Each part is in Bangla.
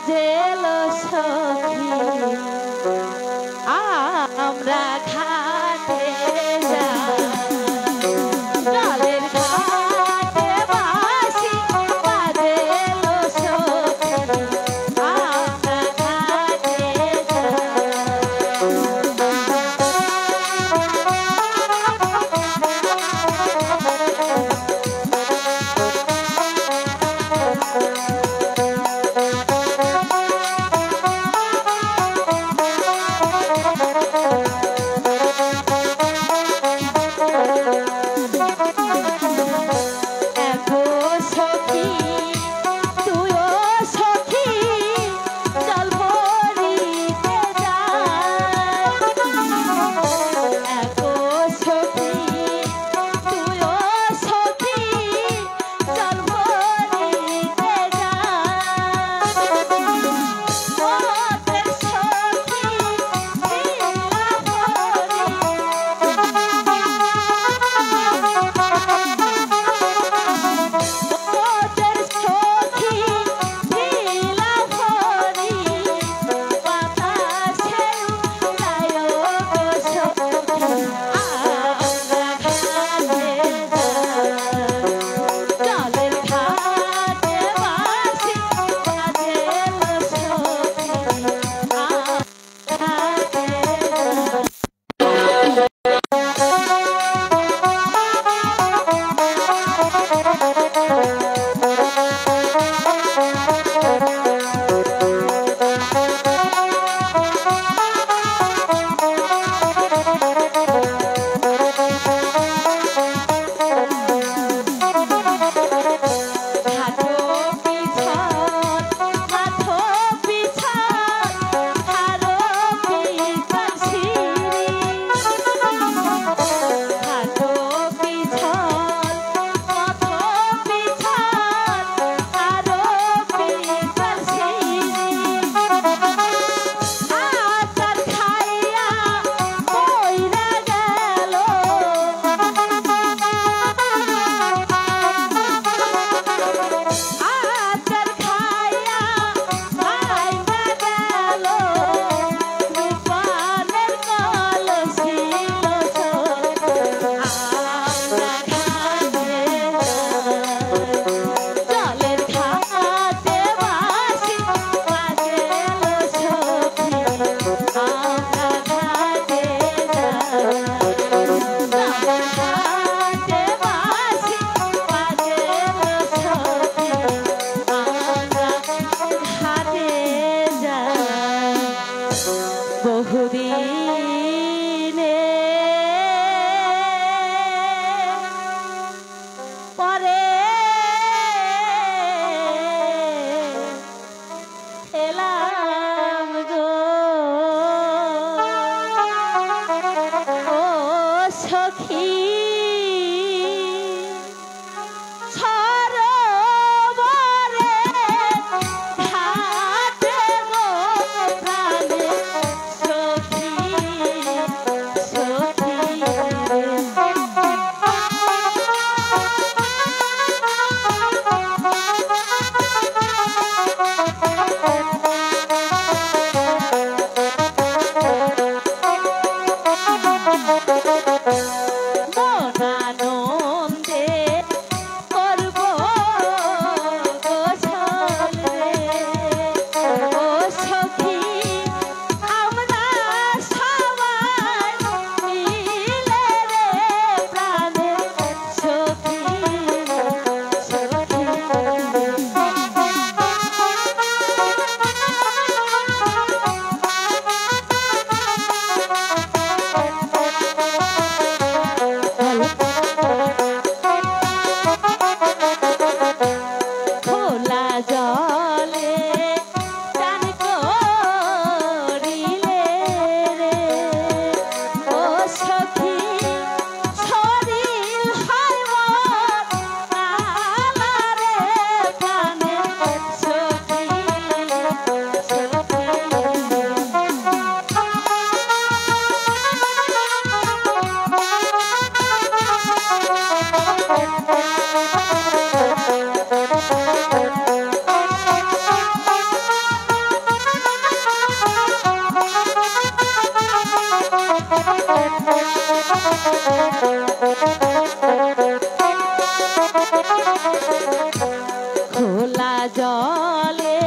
বাজেলো সখী আমরা ঘাটে যাই জলের ঘাটে বাঁশি বাজেলো সখী আমরা ঘাটে যাই জলে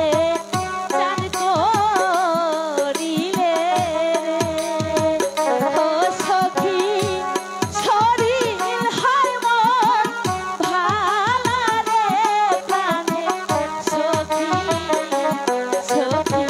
চান করিলে ও সখী শরীর হয় মন ভালা রে প্রাণে সখী সখী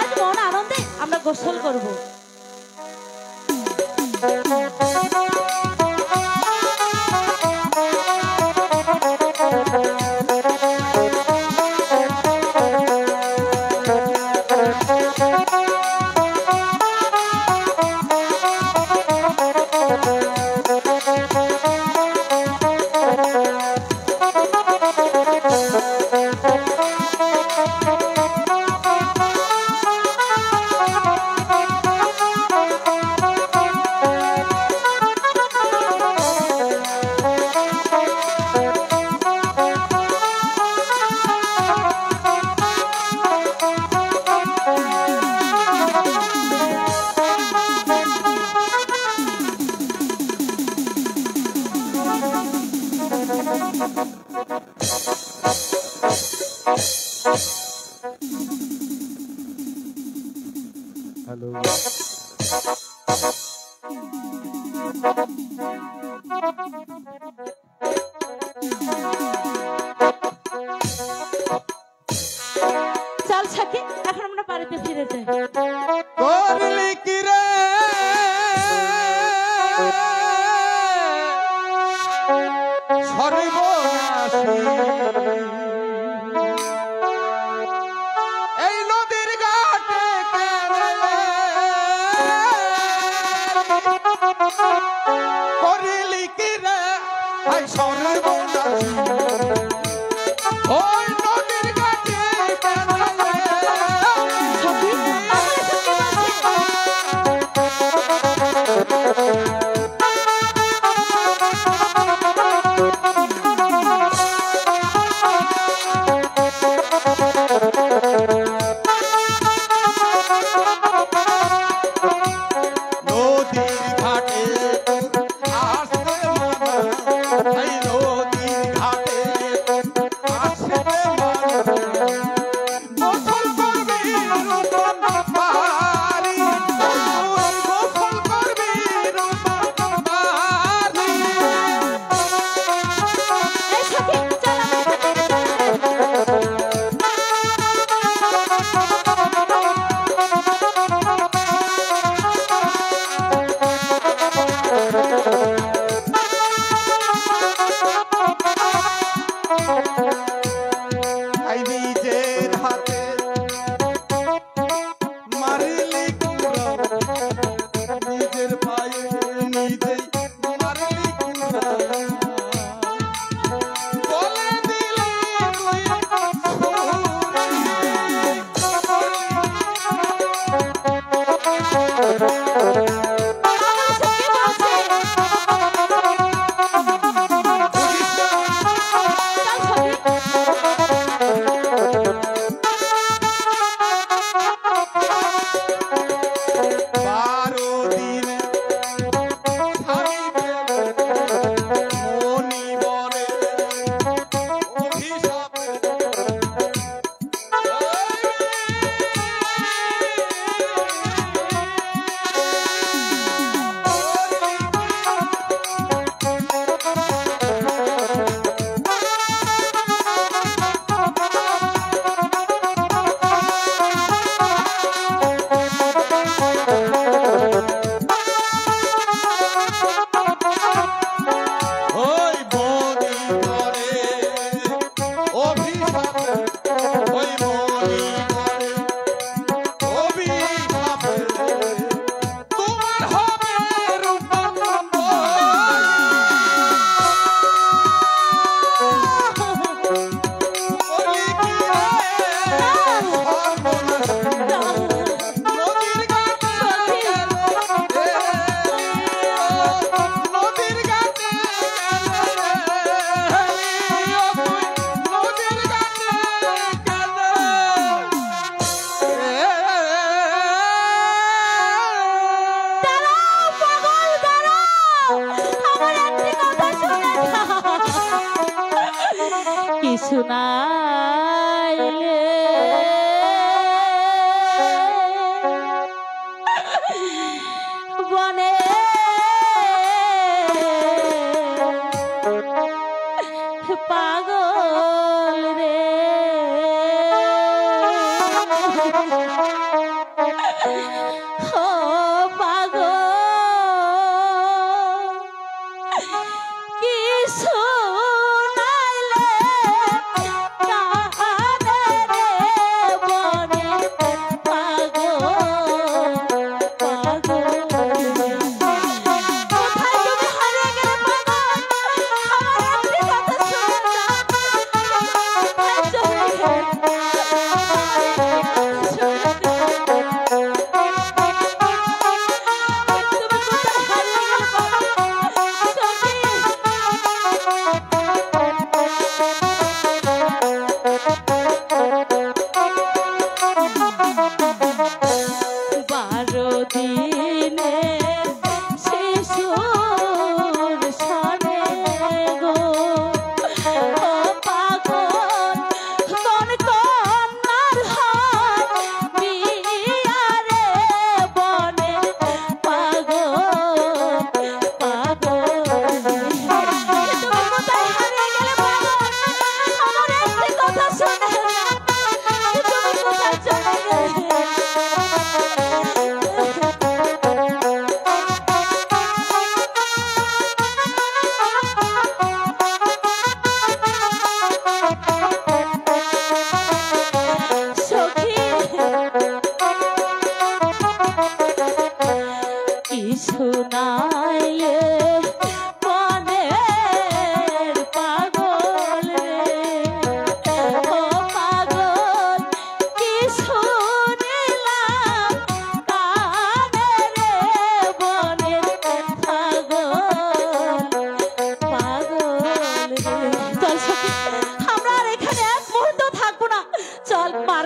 আজ মন আনন্দে আমরা গোসল করব। হ্যালো চল সাকি এখন আমরা বাড়িতে ফিরে যাই। করলি কি রে সর্বনাশী এই নদীর ঘাটে করলি কি রে সর্বনাশী ওই নদীর ঘাটে সখী আমার সাথে আছে।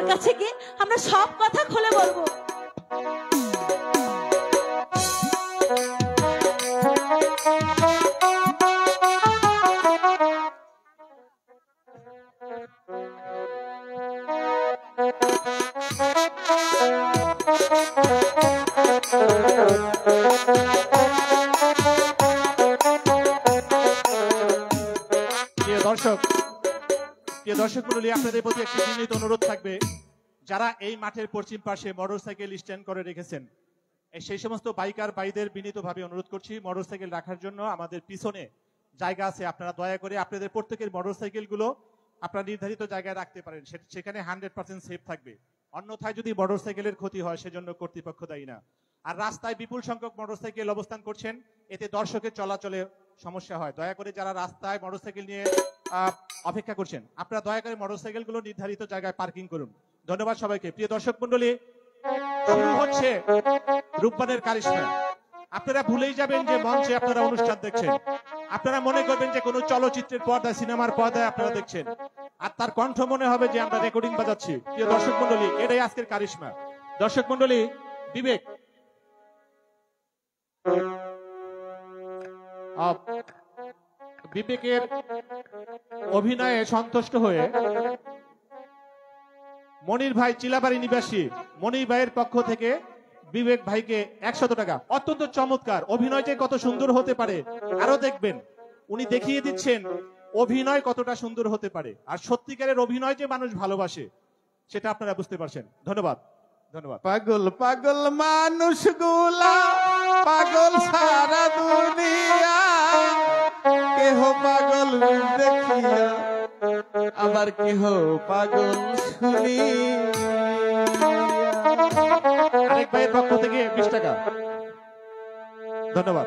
তার কাছে গিয়ে আমরা সব কথা খুলে বলবো। দর্শক মণ্ডলী, আপনাদের প্রতি একটি বিনীত অনুরোধ থাকবে, যারা এই মাঠের পশ্চিম পাশে মোটরসাইকেল স্ট্যান্ড করে রেখেছেন, সেই সমস্ত বাইকার ভাইদের বিনীতভাবে অনুরোধ করছি, মোটরসাইকেল রাখার জন্য আমাদের পিছনে জায়গা আছে, আপনারা দয়া করে আপনাদের প্রত্যেকের মোটরসাইকেল গুলো আপনারা নির্ধারিত জায়গায় রাখতে পারেন, সেখানে 100% সেফ থাকবে। অন্যথায় যদি মোটরসাইকেলের ক্ষতি হয় সেজন্য কর্তৃপক্ষ দায়ী না। আর রাস্তায় বিপুল সংখ্যক মোটরসাইকেল অবস্থান করছেন, এতে দর্শকের চলাচলে সমস্যা হয়। দয়া করে যারা রাস্তায় মোটরসাইকেল নিয়ে অপেক্ষা করছেন, আপনারা দয়া করে মোটরসাইকেল গুলো নির্ধারিত জায়গায় পার্কিং করুন। ধন্যবাদ সবাইকে। প্রিয় দর্শক মন্ডলী, শুরু হচ্ছে রূপবানের কারিশমা। আপনারা ভুলেই যাবেন যে মঞ্চে আপনারা অনুষ্ঠান দেখছেন, আপনারা মনে করবেন যে কোনো চলচ্চিত্রের পর্দায়, সিনেমার পর্দায় আপনারা দেখছেন, আর তার কণ্ঠ মনে হবে যে আমরা রেকর্ডিং বাজাচ্ছি। প্রিয় দর্শক মন্ডলী, এটাই আজকের কারিশমা। দর্শক মন্ডলী, বিবেক বিবেকের অভিনয়ে সন্তুষ্ট হয়ে মনির ভাই, চিলাবাড়ি নিবাসী মনির ভাইয়ের পক্ষ থেকে বিবেক ভাইকে 100 টাকা। অত্যন্ত চমৎকার অভিনয়, যে কত সুন্দর হতে পারে আরো দেখবেন। উনি দেখিয়ে দিচ্ছেন অভিনয় কতটা সুন্দর হতে পারে, আর সত্যিকারের অভিনয় যে মানুষ ভালোবাসে সেটা আপনারা বুঝতে পারছেন। ধন্যবাদ, ধন্যবাদ। পাগল পাগল মানুষগুলা, পাগল সারা দুনিয়া, কেহ পাগল দেখিয়া, আবার কেহ পাগল শুনিয়া। আরেক ভাইয়ের পক্ষ থেকে 20 টাকা। ধন্যবাদ।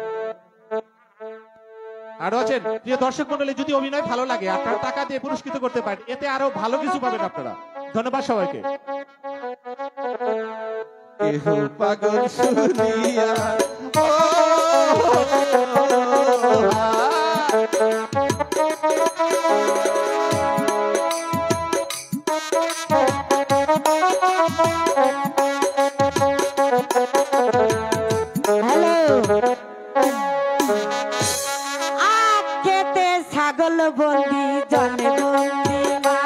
আরো আছেন। প্রিয় দর্শক মন্ডলী, যদি অভিনয় ভালো লাগে আপনারা টাকা দিয়ে পুরস্কৃত করতে পারেন, এতে আরো ভালো কিছু পাবেন আপনারা। ধন্যবাদ সবাইকে। কেহ পাগল শুনিয়া, আখেতে ছাগল বন্দি জনে বন্দি মা,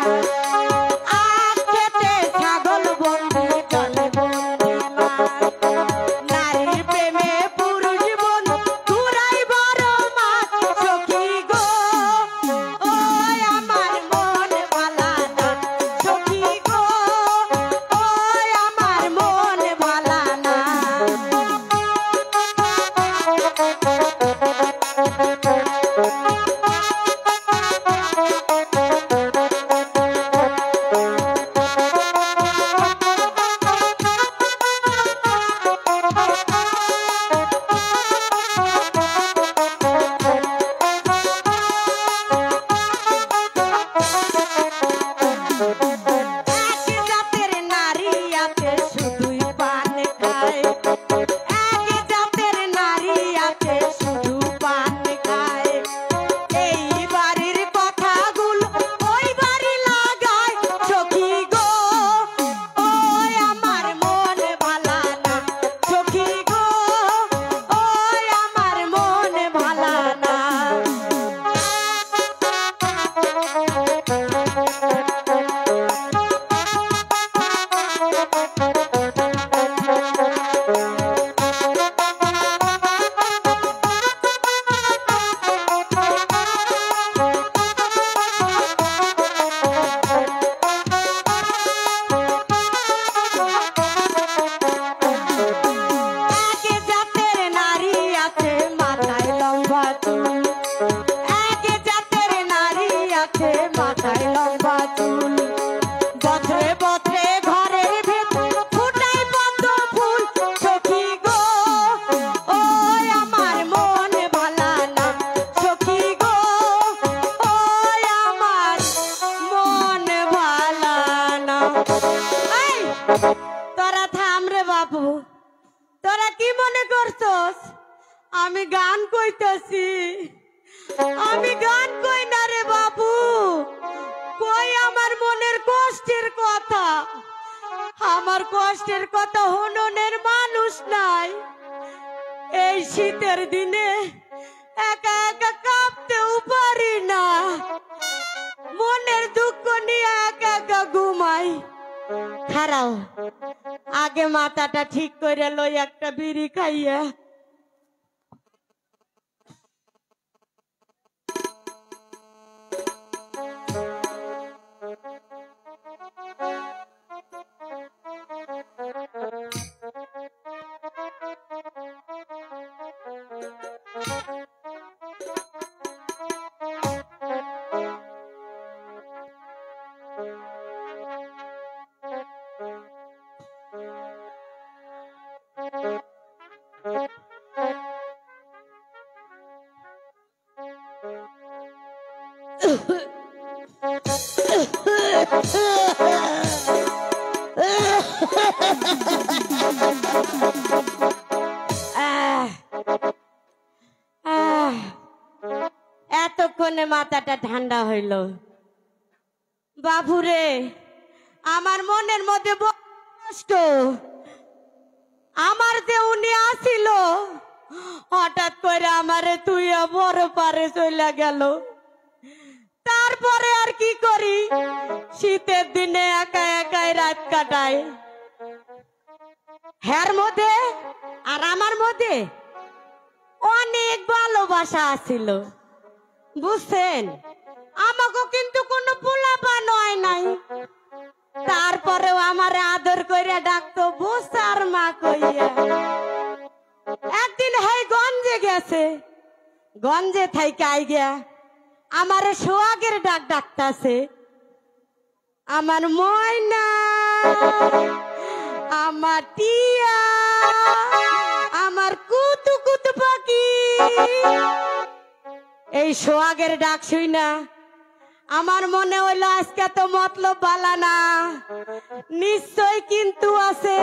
আখেতে ছাগল বন্দি জনে বন্দি মা, নারীর প্রেমে পুরুষ বন তুরাই বড় মা, সখী গো ওই আমার মন ভালা না, সখী গো ওই আমার মন ভালা না। এক জাতের নারী আছে শুধুই পান খায়, এক জাতের নারী আছে শুধু পান খায়, এই বাড়ির কথাগুলো ওই বাড়ি লাগায়, সখী গো ওই আমার মন ভালা না, সখী গো ওই আমার মন ভালা না। এক জাতের নারী আছে মাথায় লম্বা চুল, এক জাতের নারী আছে মাথায় লম্বা চুল, বছরে বছরে ঘরের ভেতর ফুটায় পদ্ম ফুল, সখী গো ওই আমার মন ভালা না, সখী গো ওই আমার মন ভালা না। এই তোরা থাম রে বাবু, তোরা কি মনে করছস আমি গান কইতাছি? আমি গান কই না রে বাবু, কই আমার মনের কষ্টের কথা, আমার কষ্টের কথা হননের মানুষ নাই। এই শীতের দিনে একা একা কাঁপতেও পারি না, মনের দুঃখ নিয়ে একা একা ঘুমাই। খারাও আগে মাথাটা ঠিক করে লই একটা বিড়ি খাইয়া। এতক্ষণে মাথাটা ঠান্ডা হইল। বাবুরে, আমার মনের মধ্যে কষ্ট। আমার যে উনি আসিল, হঠাৎ করে আমারে তুই বড় পারে চলে গেল। তারপরে আর কি করি, শীতের দিনে একা একাই রাত কাটাই। হ্যার মধ্যে আর আমার মধ্যে অনেক ভালোবাসা আছিল, বুঝছেন? আমাকে কিন্তু কোনো পোলাপান হয় নাই। তারপরেও আমারে আদর কইরা ডাকতো বুসার মা কইয়া। একদিন হাই গঞ্জে গেছে, গঞ্জে থাইকে আই গিয়া আমারে সোহাগের ডাক ডাকতাছে। আমার ময়না, আমার টিয়া, আমার কুতু কুতু পাখি। এই সোহাগের ডাক শুই না আমার মনে হইলো আজকে তো মতলব বালা না, নিশ্চয় কিন্তু আছে।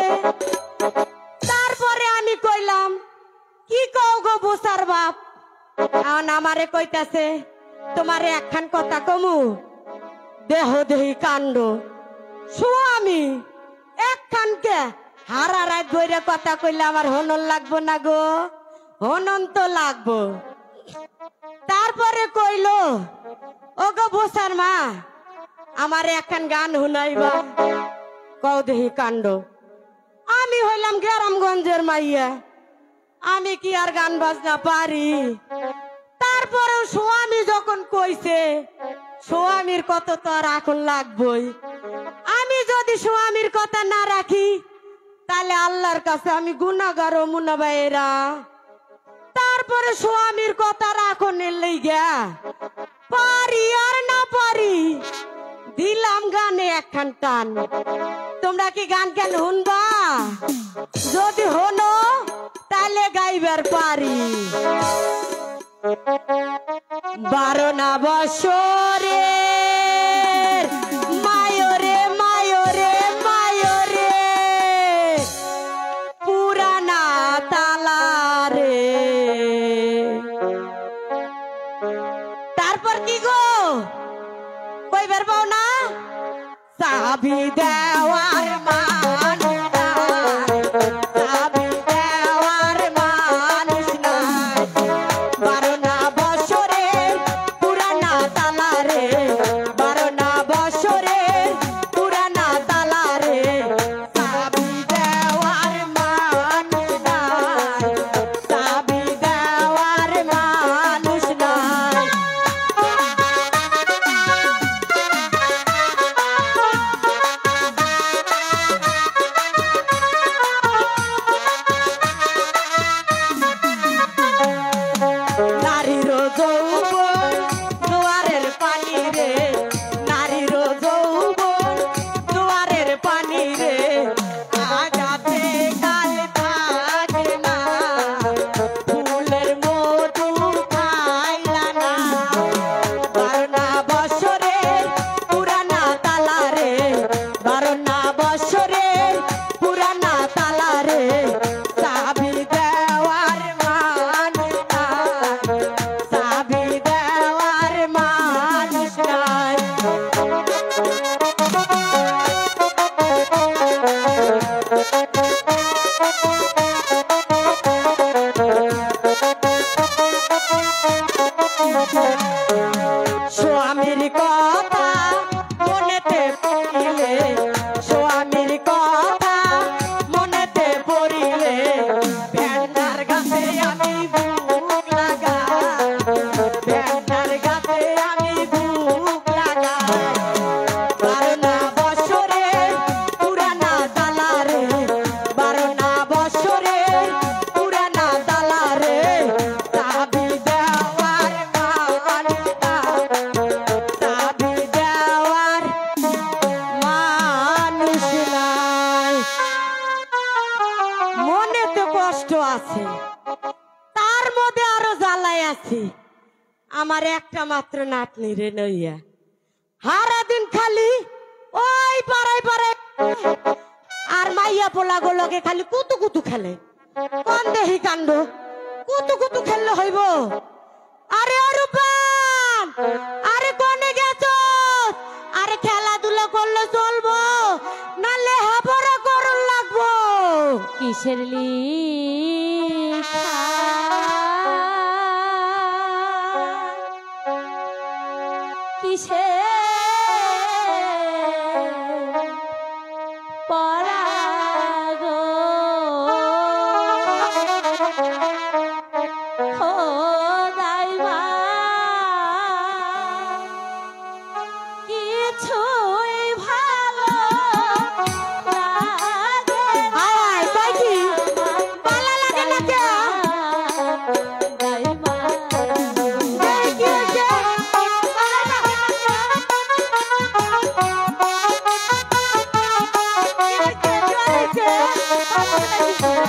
তারপরে আমি কইলাম, কি কও গো বুসার বাপ? এখন আমারে কইতাছে, তোমারে একখান কথা কমু, দেহ দেহি কাণ্ড। স্বামী একখান কে হারা রাত ধরে কথা কইলে আমার হনন লাগবো না গো? হনন তো লাগবো। তারপরে কইলো, ও গো বুসার মা, আমার একখান গান শুনাইবা। কও দেহি কাণ্ড। আমি হইলাম গ্রামগঞ্জের মাইয়া, আমি কি আর গান বাজনা পারি? তারপরেও স্বামী যখন কইছে, স্বামীর কথা তো আর এখন লাগবই। আমি যদি স্বামীর কথা না রাখি, তাহলে আল্লাহর কাছে আমি গুনাহগার ও মুনাবাইরা। তারপরে স্বামীর কথা রাখন লইগা পারি আর না পারি, দিলাম গানে একখান টান। তোমরা কি গান কেন শুনবা? যদি হনো তাহলে গাইবার পারি। 12 না বছরে মায়রে মায়রে মায়রে, পুরানা তালা রে। তারপর কি গো কইবার পাও না? চাবি দেওয়ার মানুষ নাই, চাবি দেওয়ার মানুষ নাই। 12 না বছরে পুরানা তালা রে, 12 না বছরে পুরানা তালা রে। চাবি দেওয়ার মানুষ নাই, চাবি দেওয়ার মানুষ নাই। নারীর যৌবন দুয়ারের পানি রে, নারীর যৌবন দুয়ারের পানি রে। আগাতে কাল থাকে না, ফুলের মধু খাইলা না। 12 না বছরে পুরানা তালা রে, 12 না বছরে পুরানা তালা রে। চাবি দেওয়ার মানুষ নাই, চাবি দেওয়ার মানুষ নাই। আছে, তার মধ্যে আরো জ্বালাই আছে আমার একটা মাত্র নাতনি রে নইয়া। সারাদিন খালি ওই পাড়ায় পাড়ায় আর মাইয়া পোলা গুলোকে খালি কুতু কুতু খেলে। কোন দেহি কাণ্ড, কুতু কুতু খেললে হইব? আরে অরূপান, আরে কোনে গেছ? আরে খেলাধুলা করলে চলবো না লেহাপড়া করুন লাগবো? কিসের লিখা কিসে পরাগো খোদাইবা কিছুই ভালো লাগে না। আয় কই কি ভালো লাগে না কে? দাইমা এই কি হইছে?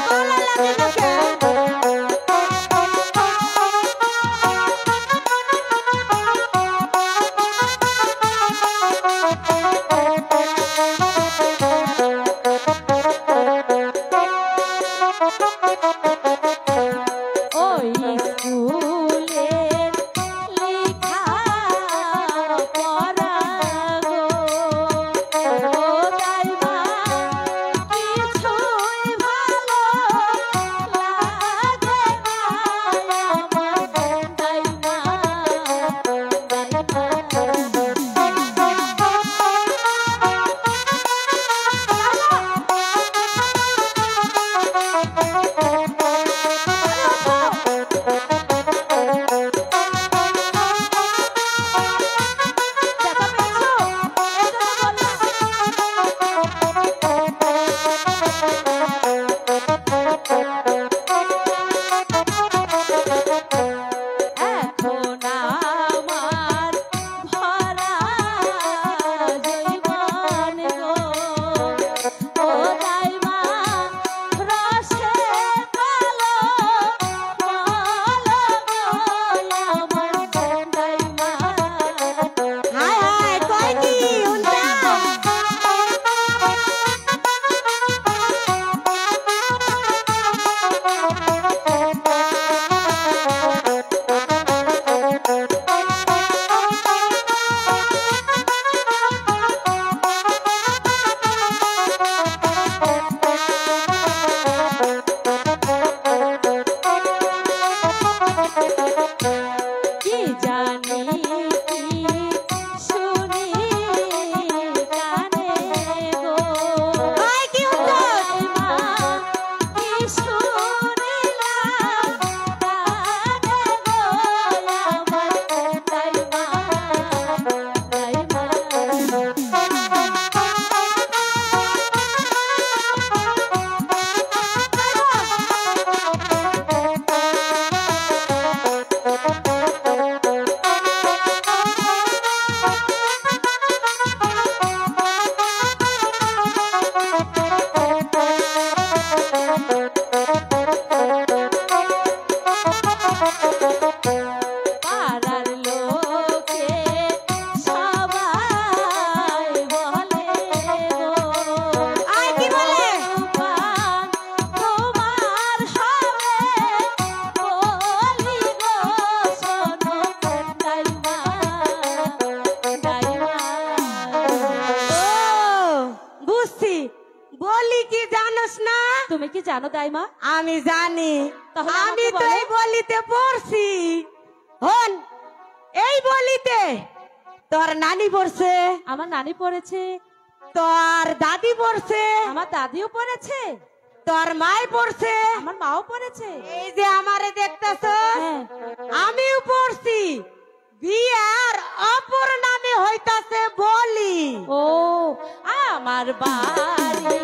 ভালো লাগে না কে? ওই স্কুলের লেখা পড়া গো দাইমা কিছুই ভালো লাগে না আমার দাইমা এখন আমার ভরা জৈবন গো ও দাইমা রসে কালো বলো গো আমার দাইমা হায় হায় কই কি উনটা? কি জানি কি শুনি কানে গো কই কি উনটা? দাইমা কি শুনিলাম কানে গো আমার দাইমা পাড়ার লোকে সবাই বলে গো আয় কি বলে? রূপান তোমার হবে বলি গো শোনো দাইমা ও বুঝছি, বলি কি জানোস না? তুমি কি জানো দাইমা? আমি জানি, তাহলে আমি আমাকে তো বলো। এই বলিতে পড়ছি। হন, এই বলিতে তোর নানি পড়ছে, আমার নানি পড়েছে, তোর দাদি পড়ছে, আমার দাদিও পড়েছে, তোর মাই পড়ছে, আমার মাও পড়েছে। এই যে আমারে দেখতেছ হ্যাঁ। আমিও পড়ছি। বিয়ার অপর নামে হইতাছে বলি। ও আমার বাড়ি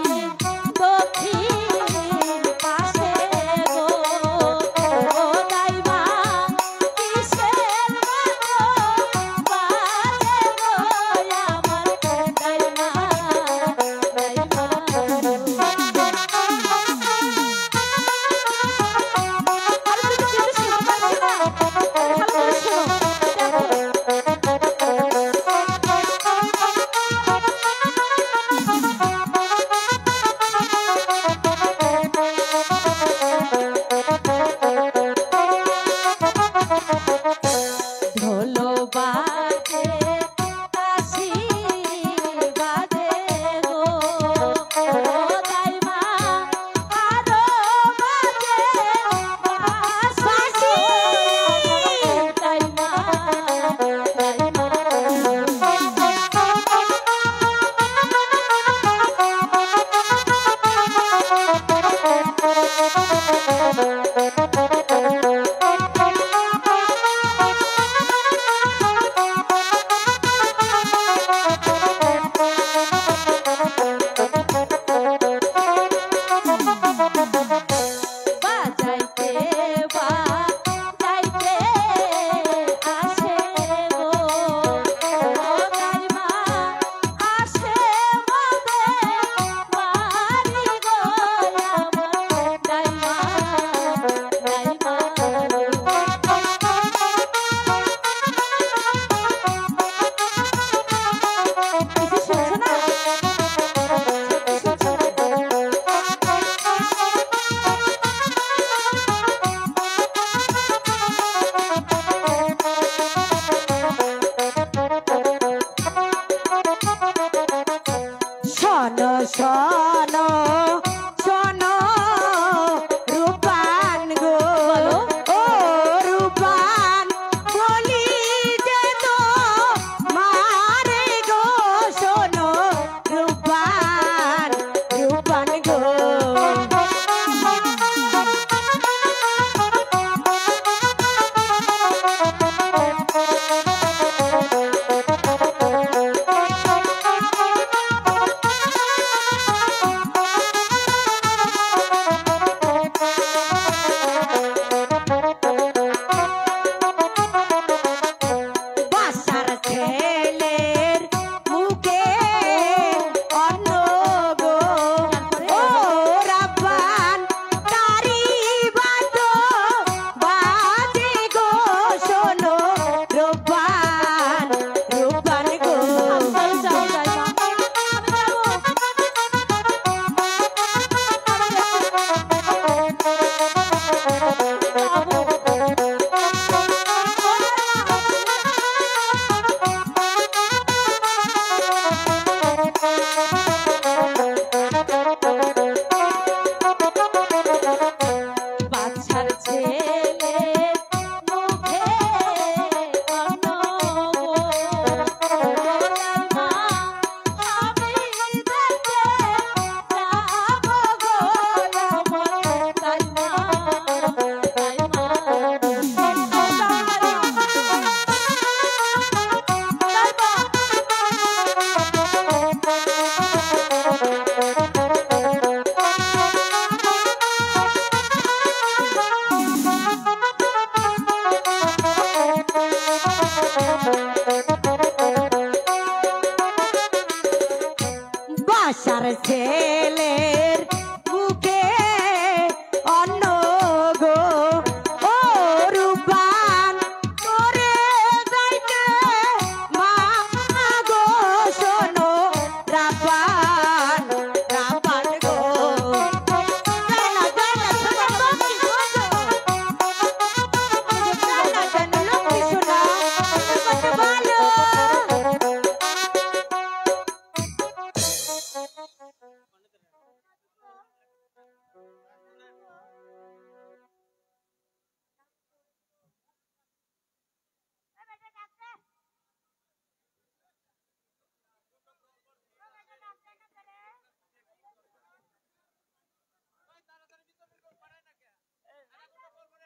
দক্ষিণ পাশে গো ও দাইমা কিসের মতো বাজে গো আমার দাইমা দাইমা শোনো শোনো রূপান গো ও রূপান বলি যে তো মারে গো শোনো রূপান রূপান গো বাসার ছেলের মুখে অন্ন গো ও রাব্বান তারি বাজো বাজে গো শোনো রূপান রূপান গো বাচ্চার ছেলের মুখে অন্ন গো মা আমি দেখতে যাব গো তাই মা বাসার ছেলের মুখে অন্ন গো ও রূপান করে যাইতে মা গো শোনো রাপান রাপান গো লক্ষ্মী শোনা ভালো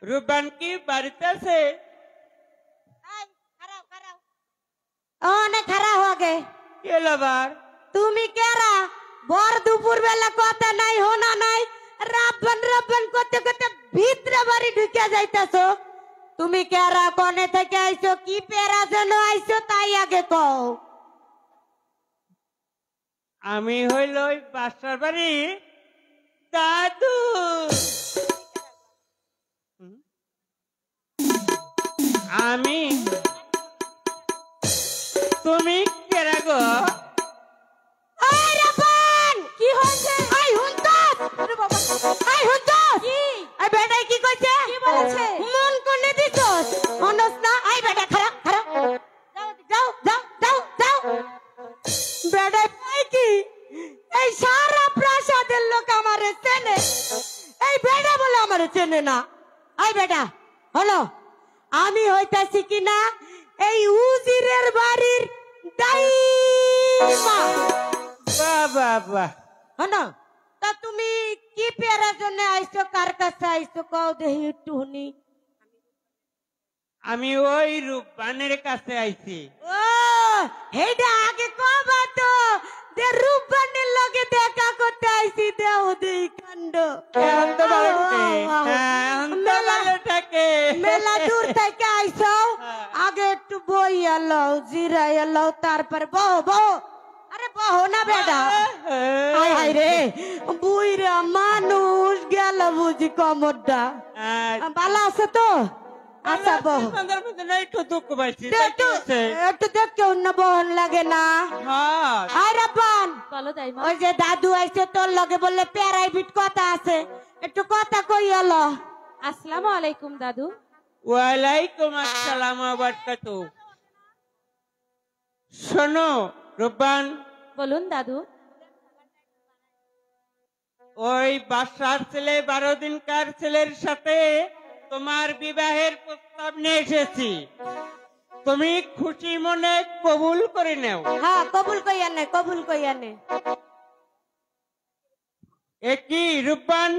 রূপবান কি বাড়িতে আছে? অনেক খারাপ হবে কি হলো আবার? তুমি কেরা ভর দুপুর বেলা কথা নাই হোনা নাই রাব্বান রাব্বান করতে করতে ভিতরে বাড়ি ঢুকে যাইতাছো তুমি কেরা কোনে থেকে আইছো কি পেরা যেন আইছো তাই আগে কও আমি হইল ওই বাসার বাড়ি দাদু। আমি তুমি কেরা গো? এই রাব্বান কি হইছে আই হুনতাস আরে বাবা আই হুনতাস কি আই বেটাই কি কইছে কি বলেছে মন কোনে দিছস হনস না আই বেটা খারাপ খারাপ যাও যাও যাও যাও বেটাই পাই কি এই সারা প্রাসাদের লোক আমারে চেনে এই বেটা বলে আমারে চেনে না আই বেটা হলো আমি হইতাছি কিনা এই উজিরের বাড়ির দাইমা বাহ বাহ বাহ। হনা তা তুমি কি পেরার জন্য আইছো কার কাছে আইছো কও দেহি একটু শুনি আমি ওই রূপবানের কাছে আইছি। ও হেডা আগে কবা তো দে রূপবানের লগে দেখা করতে আইছি দেও দেই কাণ্ড এখন তো ভালো থাকে। হ্যাঁ, এখন তো ভালো থাকে। মেলা দূর থেকে আইছো আগে একটু বই এলো জিরা এলো তারপর বহ বহ আরে বহ না বেটা হাই হাই রে বুইরা মানুষ গেল বুঝি কমরটা ভালো আছে তো আচ্ছা বহ একটু দুঃখ পাইছি। একটু দেখতে অন্য বহন লাগে না হ্যাঁ আই রাব্বান বলো দাইমা ওই যে দাদু আইছে তোর লগে বললে প্রাইভেট কথা আছে একটু কথা কই এলো আসসালামু আলাইকুম দাদু ওয়ালাইকুম আসসালাম ওয়া বারাকাতুহু। শোনো রূপবান, বলুন দাদু ওই বাসার ছেলে 12 দিনকার ছেলের সাথে তোমার বিবাহের প্রস্তাব নিয়ে এসেছি, তুমি খুশি মনে কবুল করে নাও। হ্যাঁ কবুল কইয়া নে, কবুল কইয়া নে। একই রূপবান,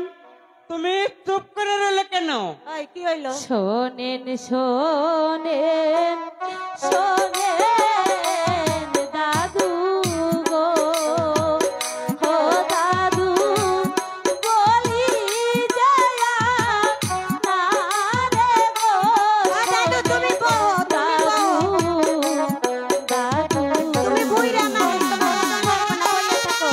তুমি চুপ করে রইলে কেন? ওই কি হইলো? শোনেন শোনেন শোনেন দাদু গো, ও দাদু বলি যায়া না রে গো। দাদু তুমি বলো, তুমি বলো। দাদু তুমি বুইরা না বলে থাকো।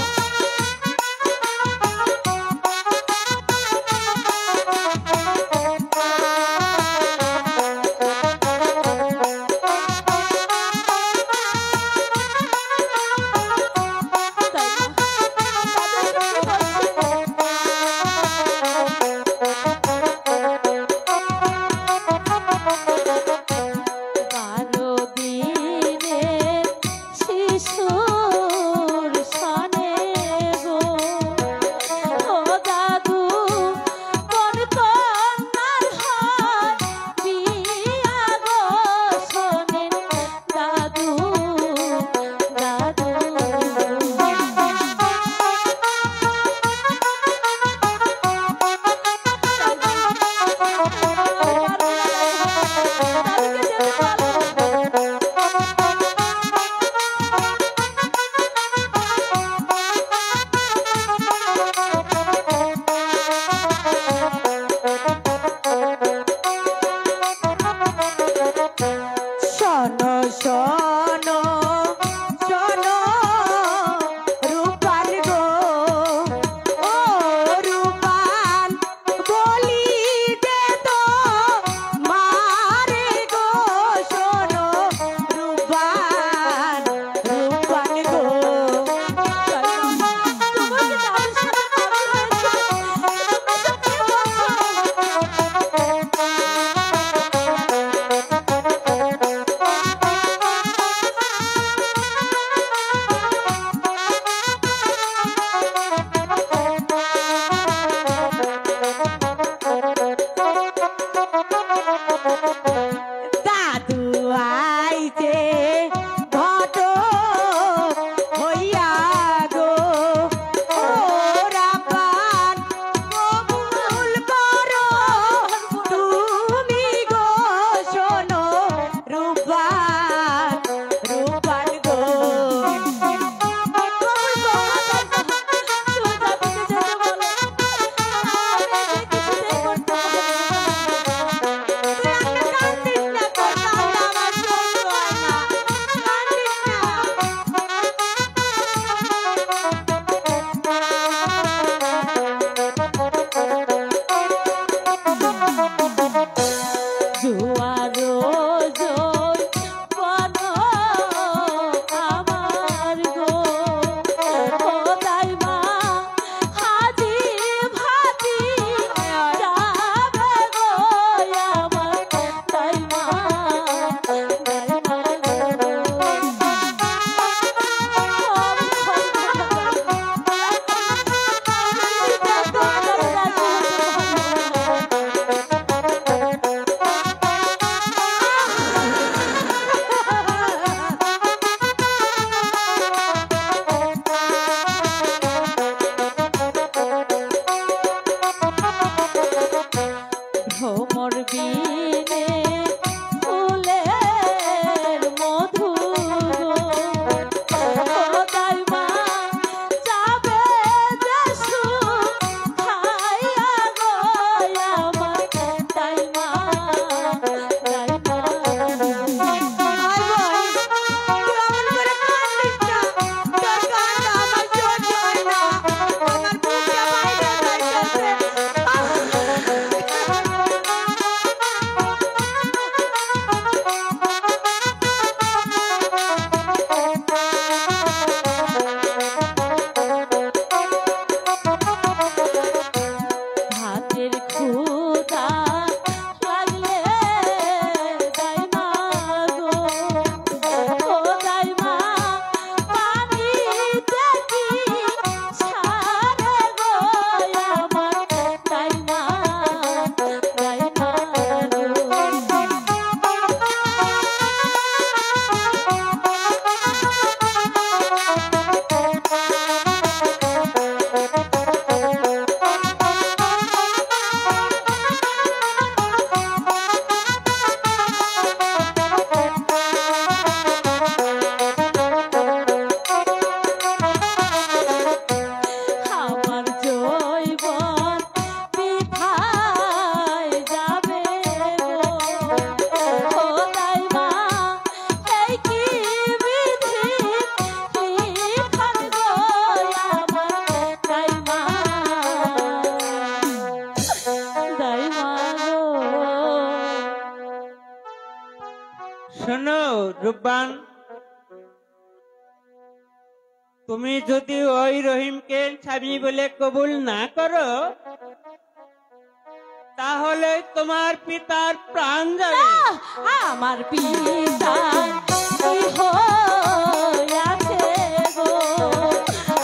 রূপবান, তুমি যদি ওই রহিমকে স্বামী বলে কবুল না করো, তাহলে তোমার পিতার প্রাণ যাবে। আমার পিতা কি হইয়াছে গো,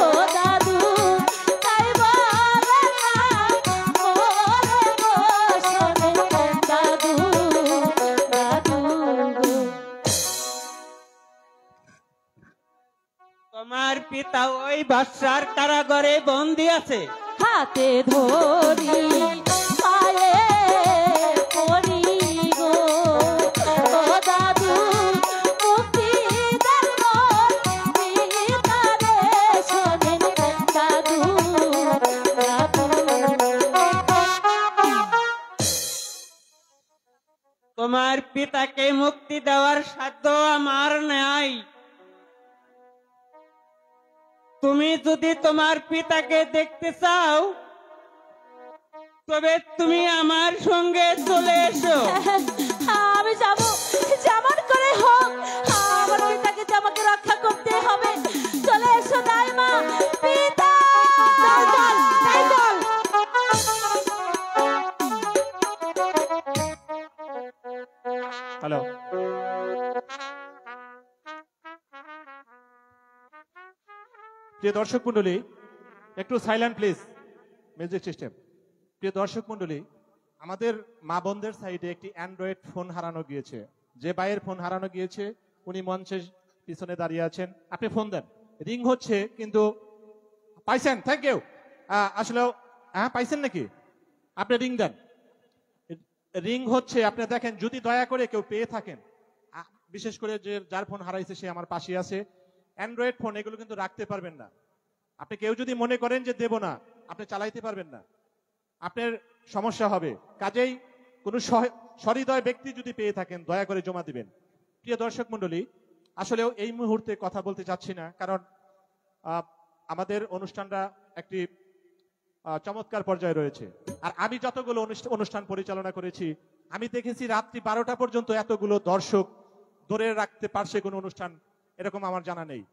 ও দাদু তাই বলে না মোরে গো, শোনে দাদু দাদু গো। তোমার পিতা ওই বাদশার কারাগারে বন্দী আছে। হাতে ধরি পায়ে পড়ি গো, ও দাদু মুক্তি দান মোর পিতারে, শোনেন দাদু দাদু। তোমার পিতাকে মুক্তি দেওয়ার সাধ্য আমার নাই। তুমি যদি তোমার পিতাকে দেখতে চাও, তবে তুমি আমার সঙ্গে চলে এসো। আমি যাব, যেমন করে হোক আমার পিতাকে যে আমাকে রক্ষা করতে হবে। চলে এসো দাইমা পিতা। হ্যালো, প্রিয় দর্শক মন্ডলী, একটু সাইলেন্ট প্লিজ, মিউজিক সিস্টেম। প্রিয় দর্শক মন্ডলী, আমাদের মা বোনদের সাইডে একটি অ্যান্ড্রয়েড ফোন হারানো গিয়েছে। যে ভাইয়ের ফোন হারানো গিয়েছে উনি মঞ্চের পিছনে দাঁড়িয়ে আছেন। আপনি ফোন দেন, রিং হচ্ছে কিন্তু পাইছেন? Thank you. আসলে হ্যাঁ পাইছেন নাকি? আপনি রিং দেন, রিং হচ্ছে। আপনি দেখেন, যদি দয়া করে কেউ পেয়ে থাকেন, বিশেষ করে যে যার ফোন হারাইছে সে আমার পাশে আছে। অ্যান্ড্রয়েড ফোন এগুলো কিন্তু রাখতে পারবেন না। আপনি কেউ যদি মনে করেন যে দেব না, আপনি চালাইতে পারবেন না, আপনার সমস্যা হবে। কাজেই কোন সহৃদয় ব্যক্তি যদি পেয়ে থাকেন দয়া করে জমা দিবেন। প্রিয় দর্শক মন্ডলী, আসলেও এই মুহূর্তে কথা বলতে চাচ্ছি না, কারণ আমাদের অনুষ্ঠানটা একটি চমৎকার পর্যায়ে রয়েছে। আর আমি যতগুলো অনুষ্ঠান পরিচালনা করেছি, আমি দেখেছি রাত্রি 12টা পর্যন্ত এতগুলো দর্শক ধরে রাখতে পারছে কোন অনুষ্ঠান, এরকম আমার জানা নেই।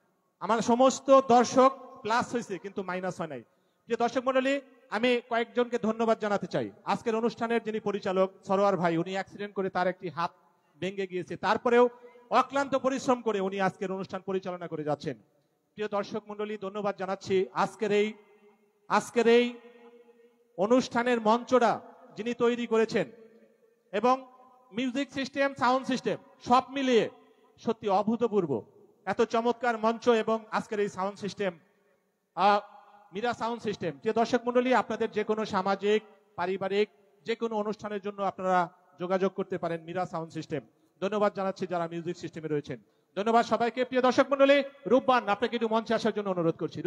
আমার সমস্ত দর্শক প্লাস হয়েছে কিন্তু মাইনাস হয় নাই। যে দর্শক মন্ডলী, আমি কয়েকজনকে ধন্যবাদ জানাতে চাই। আজকের অনুষ্ঠানের যিনি পরিচালক সরোয়ার ভাই, উনি অ্যাক্সিডেন্ট করে তার একটি হাত ভেঙে গিয়েছে, তারপরেও অক্লান্ত পরিশ্রম করে উনি আজকের অনুষ্ঠান পরিচালনা করে যাচ্ছেন। প্রিয় দর্শক মন্ডলী, ধন্যবাদ জানাচ্ছি। আজকের এই অনুষ্ঠানের মঞ্চটা যিনি তৈরি করেছেন এবং মিউজিক সিস্টেম, সাউন্ড সিস্টেম সব মিলিয়ে সত্যি অভূতপূর্ব। এত চমৎকার মঞ্চ এবং আজকের এই sound system, Meera sound system. যে দর্শক মন্ডলী, আপনাদের যে কোনো সামাজিক, পারিবারিক যে কোনো অনুষ্ঠানের জন্য আপনারা যোগাযোগ করতে পারেন মীরা সাউন্ড সিস্টেম। ধন্যবাদ জানাচ্ছি যারা মিউজিক সিস্টেমে রয়েছেন। ধন্যবাদ সবাইকে। প্রিয় দর্শক মন্ডলী, রূপবান আপনাকে একটু মঞ্চে আসার জন্য অনুরোধ করছি।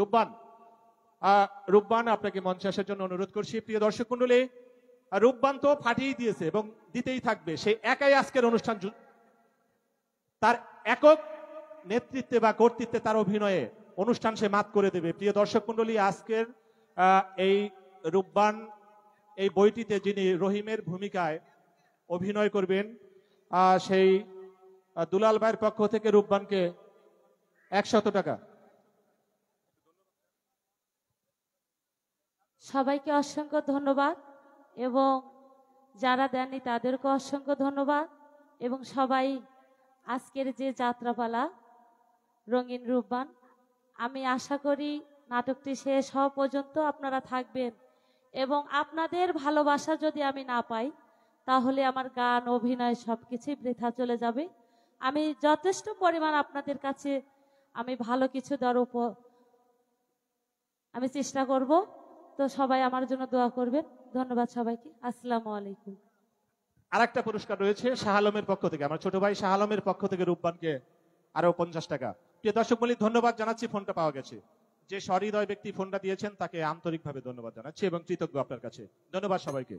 রূপবান আপনাকে মঞ্চে আসার জন্য অনুরোধ করছি। প্রিয় দর্শক মন্ডলী, রূপবান তো ফাটিয়ে দিয়েছে এবং দিতেই থাকবে। সে একাই আজকের অনুষ্ঠান, তার একক নেতৃত্বে বা কর্তৃত্বে, তার অভিনয়ে অনুষ্ঠান সে মাত করে দেবে। প্রিয় দর্শক মন্ডলী, আজকের এই রূপবান এই বইটিতে যিনি রহিমের ভূমিকায় অভিনয় করবেন, সেই দুলাল ভাইয়ের পক্ষ থেকে রূপবানকে 100 টাকা। সবাইকে অসংখ্য ধন্যবাদ এবং যারা দেননি তাদেরকে অসংখ্য ধন্যবাদ। এবং সবাই আজকের যে যাত্রাপালা রঙিন রূপবান, আমি আশা করি নাটকটি শেষ হওয়া পর্যন্ত আপনারা থাকবেন এবং আপনাদের ভালোবাসা যদি আমি না পাই তাহলে আমার গান, অভিনয় সবকিছুই বৃথা চলে যাবে। আমি যথেষ্ট পরিমাণ আপনাদের কাছে আমি ভালো কিছু দেওয়ার আমি চেষ্টা করব। তো সবাই আমার জন্য দোয়া করবেন। ধন্যবাদ সবাইকে। আসসালামু আলাইকুম। আরেকটা পুরস্কার রয়েছে শাহ আলমের পক্ষ থেকে, আমার ছোট ভাই শাহ আলমের পক্ষ থেকে রূপবানকে আরো 50 টাকা। প্রিয় দর্শক মন্ডলী, ধন্যবাদ জানাচ্ছি। ফোনটা পাওয়া গেছে। যে সহৃদয় ব্যক্তি ফোনটা দিয়েছেন তাকে আন্তরিকভাবে ধন্যবাদ জানাচ্ছি এবং কৃতজ্ঞ আপনার কাছে। ধন্যবাদ সবাইকে।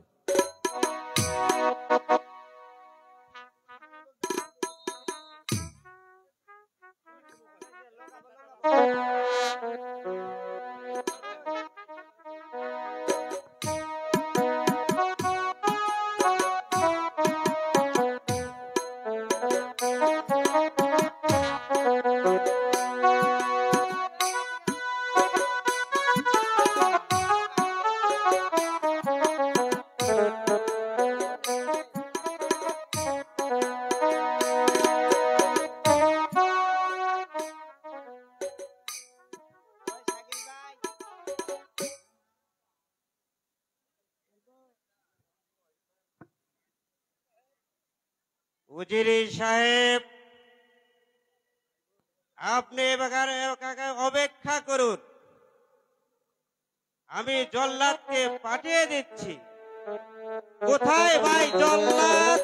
উজিরি সাহেব, আপনি অপেক্ষা করুন, আমি জল্লাদকে পাঠিয়ে দিচ্ছি। কোথায় ভাই জল্লাদ?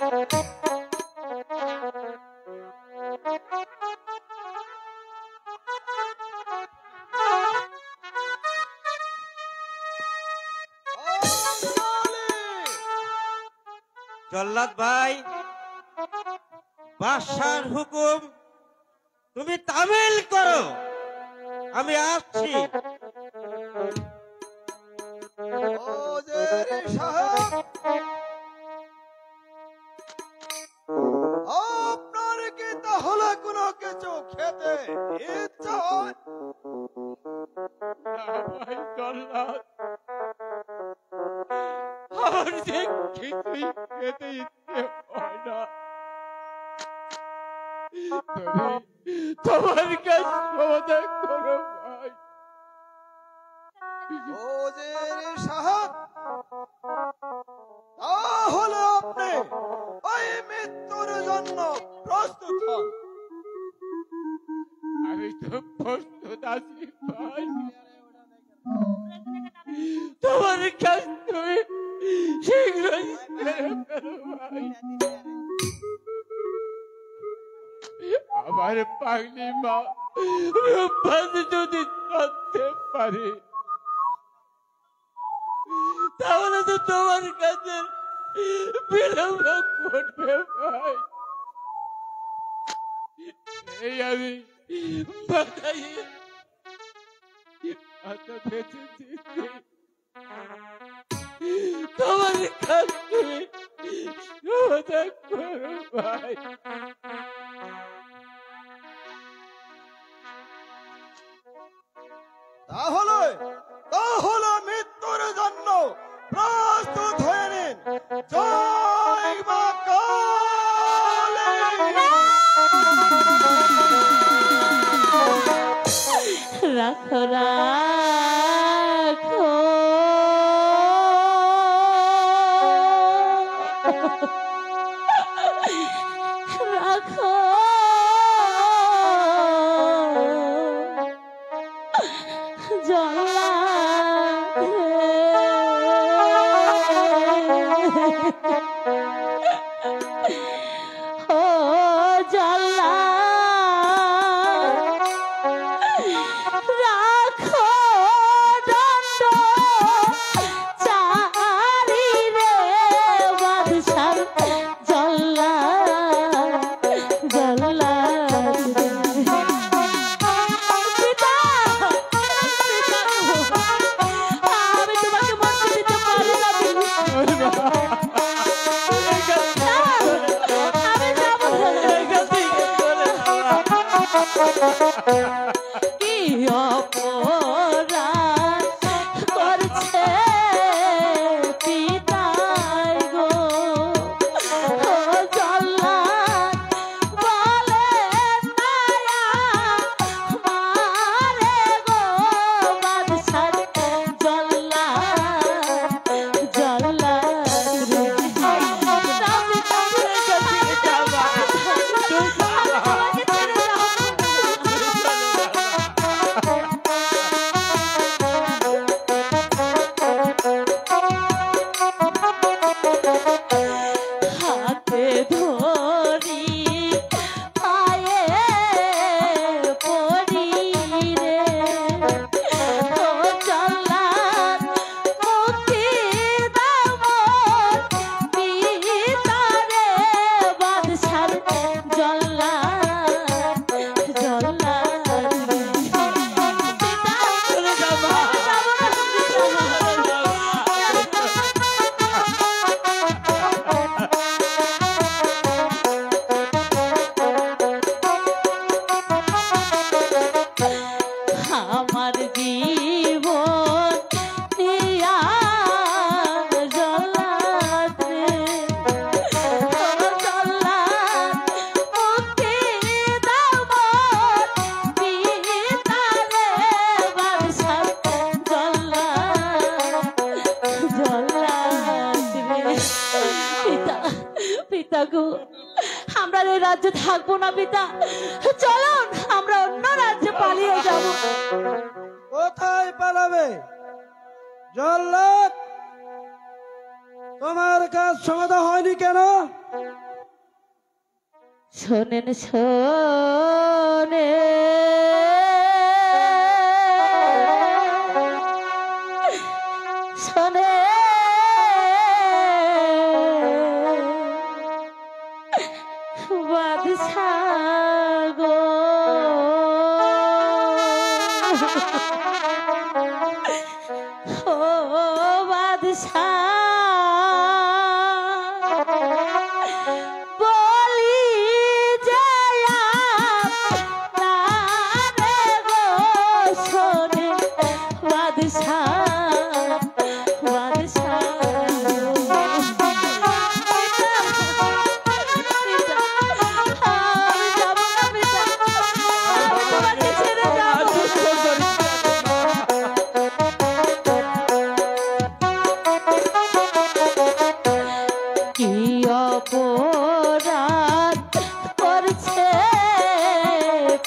জল্লাদ ভাই, বাদশার হুকুম, তুমি তামিল করো, আমি আসছি। আপনার কি তাহলে কোনো কিছু খেতে ইচ্ছা হয়? ভাই জল্লাদ, আমার যে কিছুই খেতে ইচ্ছে হয় না। তোমার কাছে সমাধান করো ভাই। ওজির সাহেব, তাহলে আপনি ওই মৃত্যুর জন্য প্রস্তুত হন। আমি তো প্রস্তুত আছি ভাই। তোমার কাছ তুমি শীঘ্রই ছেড়ে ফেলো ভাই। আমার পাগলি মা রূপবান যদি জানতে পারে, তাহলে তো তোমার কাছে বিলম্ব করবে ভাই। এই আমি মাথায় মাথা বেঁচেছি, তোমার কাছ তুমি সমাধান করো ভাই। তাহলে তাহলে মৃত্যুর জন্য প্রস্তুত হয়ে নিন। জয় মা কালী। রাখো রাখো রাখো ও জল্লা রাখো দণ্ড চারি রে বাদশার জল্লা জল্লা আমি তোমাকে মুক্তি দিতে পারি না। কি অপরাধ করছে পিতাই গো, ও জল্লাদ বলে মায়া মারে গো বাদশার জল্লাদ জল্লাদ রে। হাতে ধরি পায়ে পড়ি রে, ও জল্লাদ মুক্তি দাও মোর পিতারে বাদশার জল্লাদ জল্লাদ রে। আমার জীবন নিয়া জল্লাদ রে, ও জল্লাদ মুক্তি দাও মোর পিতারে বাদশার জল্লাদ জল্লাদ রে। পিতা পিতা গো, আমরা এই রাজ্যে থাকবো না পিতা, চলুন আমরা অন্য রাজ্যে পালিয়ে যাব। কোথায় পালাবে জল্লাদ? তোমার কাজ সমাধা হয়নি কেন? শোনেন শোনে শোনে বাদশাহ গো, ও বাদশাহ বলি যায় আপনারে গো, শোনে বাদশাহ বাদশাহ কি অপরাধ করছে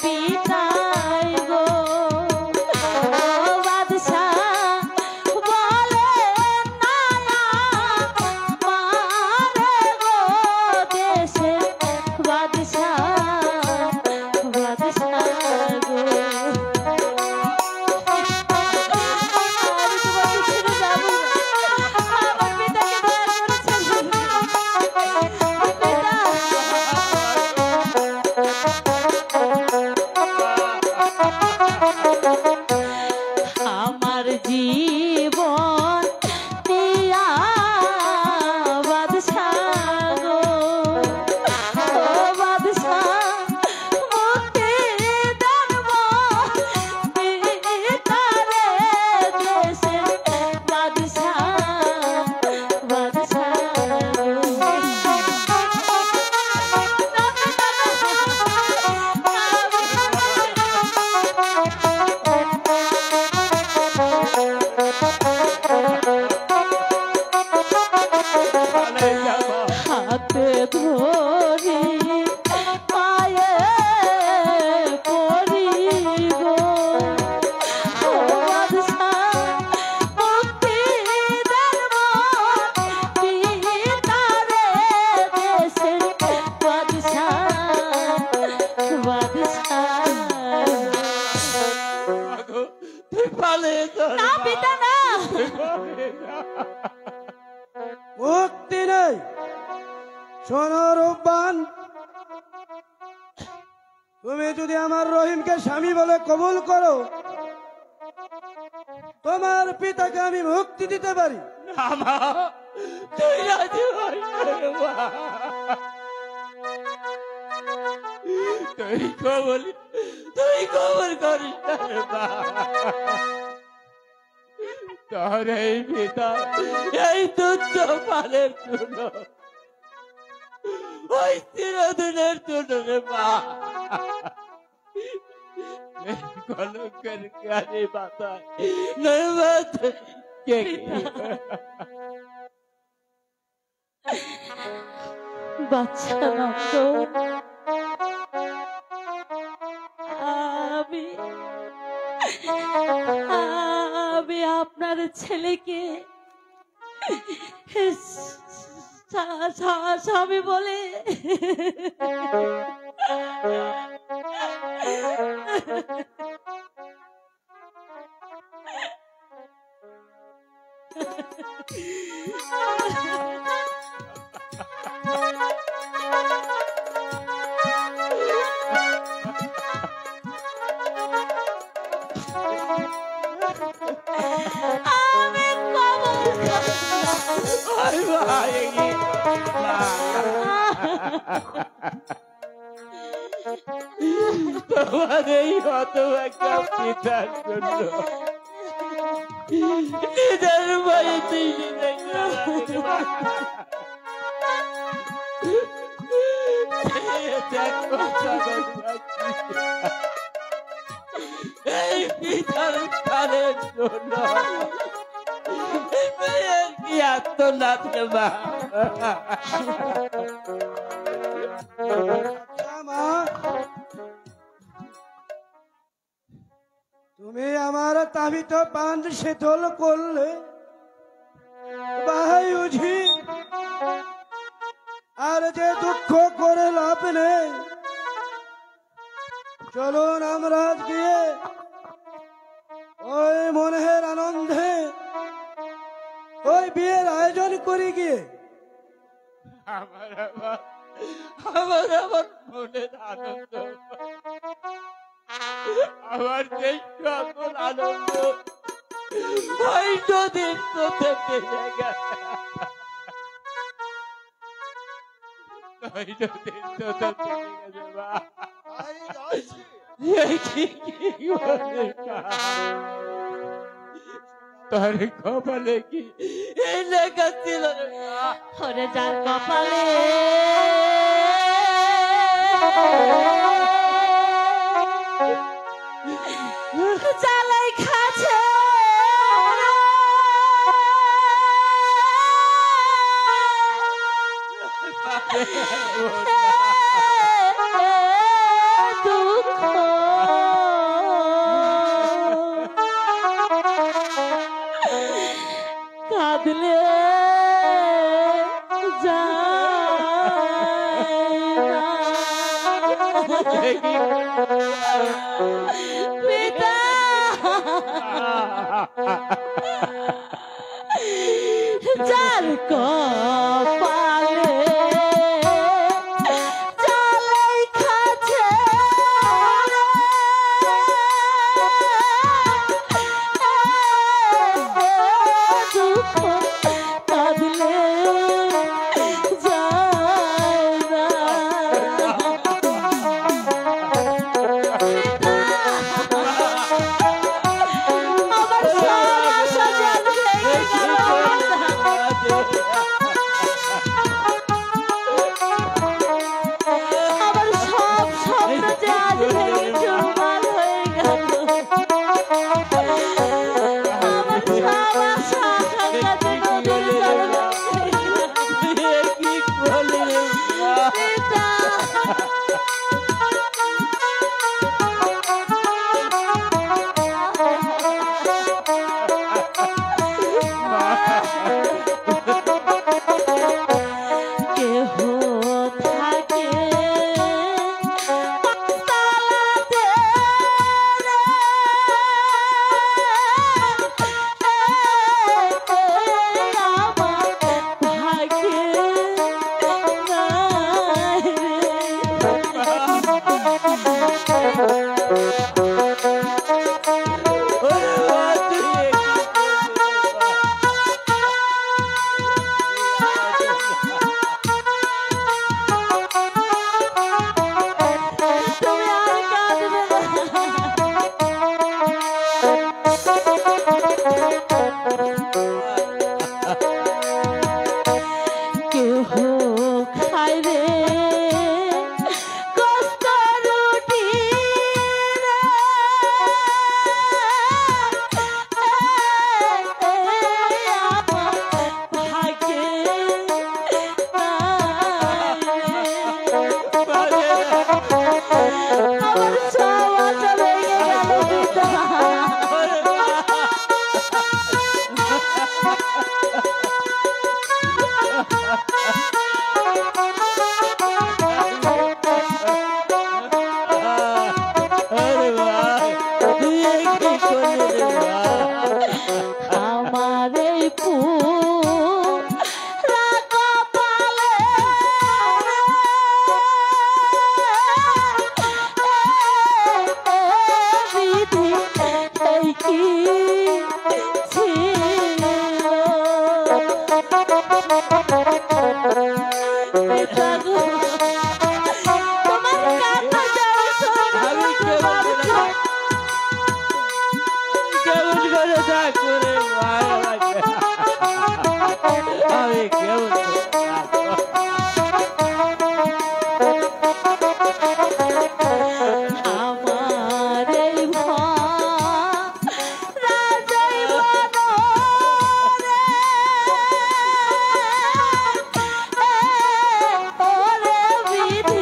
পিতাই গো, ও বাদশাহ বলে না মারে গো, দেশে বাদশাহ বাদশাহ গো। আমি তোমাকে ছেড়ে যাব না, আমার পিতাকে দয়া করে ছেড়ে দিও। আমার জীবন দিয়া বাদশাহ গো, ও বাদশাহ মুক্তি দেব পিতারে দেশে বাদশাহ বাদশাহ হাতে ধরি পায়ে পড়ি গো, ও বাদশাহ মুক্তি দেব পিতারে দেশে বাদশাহ বাদশাহ। তুই পালিয়ে চল না পিতা না, মুক্তি নেই। শোনো রূপবান, তুমি যদি আমার রহিমকে স্বামী বলে কবুল করো, তোমার পিতাকে আমি মুক্তি দিতে পারি। না মা, তুই রাজি হইস না রে মা। তুই কবুল করিস না রে মা। তোর এই পিতা এই তুচ্ছ পালের জন্য, ওই চিরদিনের জন্য রে মা, কলঙ্কের গাড়ি মাথায় নর্মাদ কে বাচ্চা নন্দ, আমি আমি আপনার ছেলেকে স্বামী বলে আমি তোমার এই হতভাগ্য পিতার জন্য নিজের বাড়িতে এই পিতার কালের জন্য কি আত্মনাথ মা, আচ্ছা মা, তুমি আমার তাবিত পান শীতল করলে ভাই উঝি, আর যে দুঃখ করে লাভ নেই। চলুন আমরা গিয়ে ওই মনের আনন্দে ওই বিয়ের আয়োজন করি গিয়ে। আমার আমার আমার আমার মনের আনন্দ, আমার যে সকল আনন্দ ওই নদীর স্রোতে ভেসে গেছে, ওই নদীর স্রোতে ভেসে গেছে মা। কি বলে তোর কপালে কি এই লেখা ছিল রে মা? ওরে যার কপালে জ্বালাই খাচ্ছে দুঃখ কাঁদলে পিতা যার কপালে জ্বালাই খাচ্ছে দুঃখ কাঁদলে যায় না। আমার সব আশা যেন ভেঙে গেল। আমার সব স্বপ্ন যে আজ ভেঙে চুরমার হয়ে গেল। আমার সব আশা আকাঙ্ক্ষা যে নদীর জলে ভেসে গেল। কি বলে পিতা কেহ থাকে পাঁচতলাতে আমার ভাগ্যে নাই তুমি আর কাঁদবে কেহ খাইবে কষ্ট রুটি ভাগ্যে আমার সব আশা ভেঙে গেল পিতা আমার এই পুরা কপালে বিধি এই কি ছিল পিতা গো, তোমার কথা যারা আমি কেমন করে থাকবো রে মা? আমি কেমন করে থাকবো? আমার এই রাজাই বনরে ওরে বিধি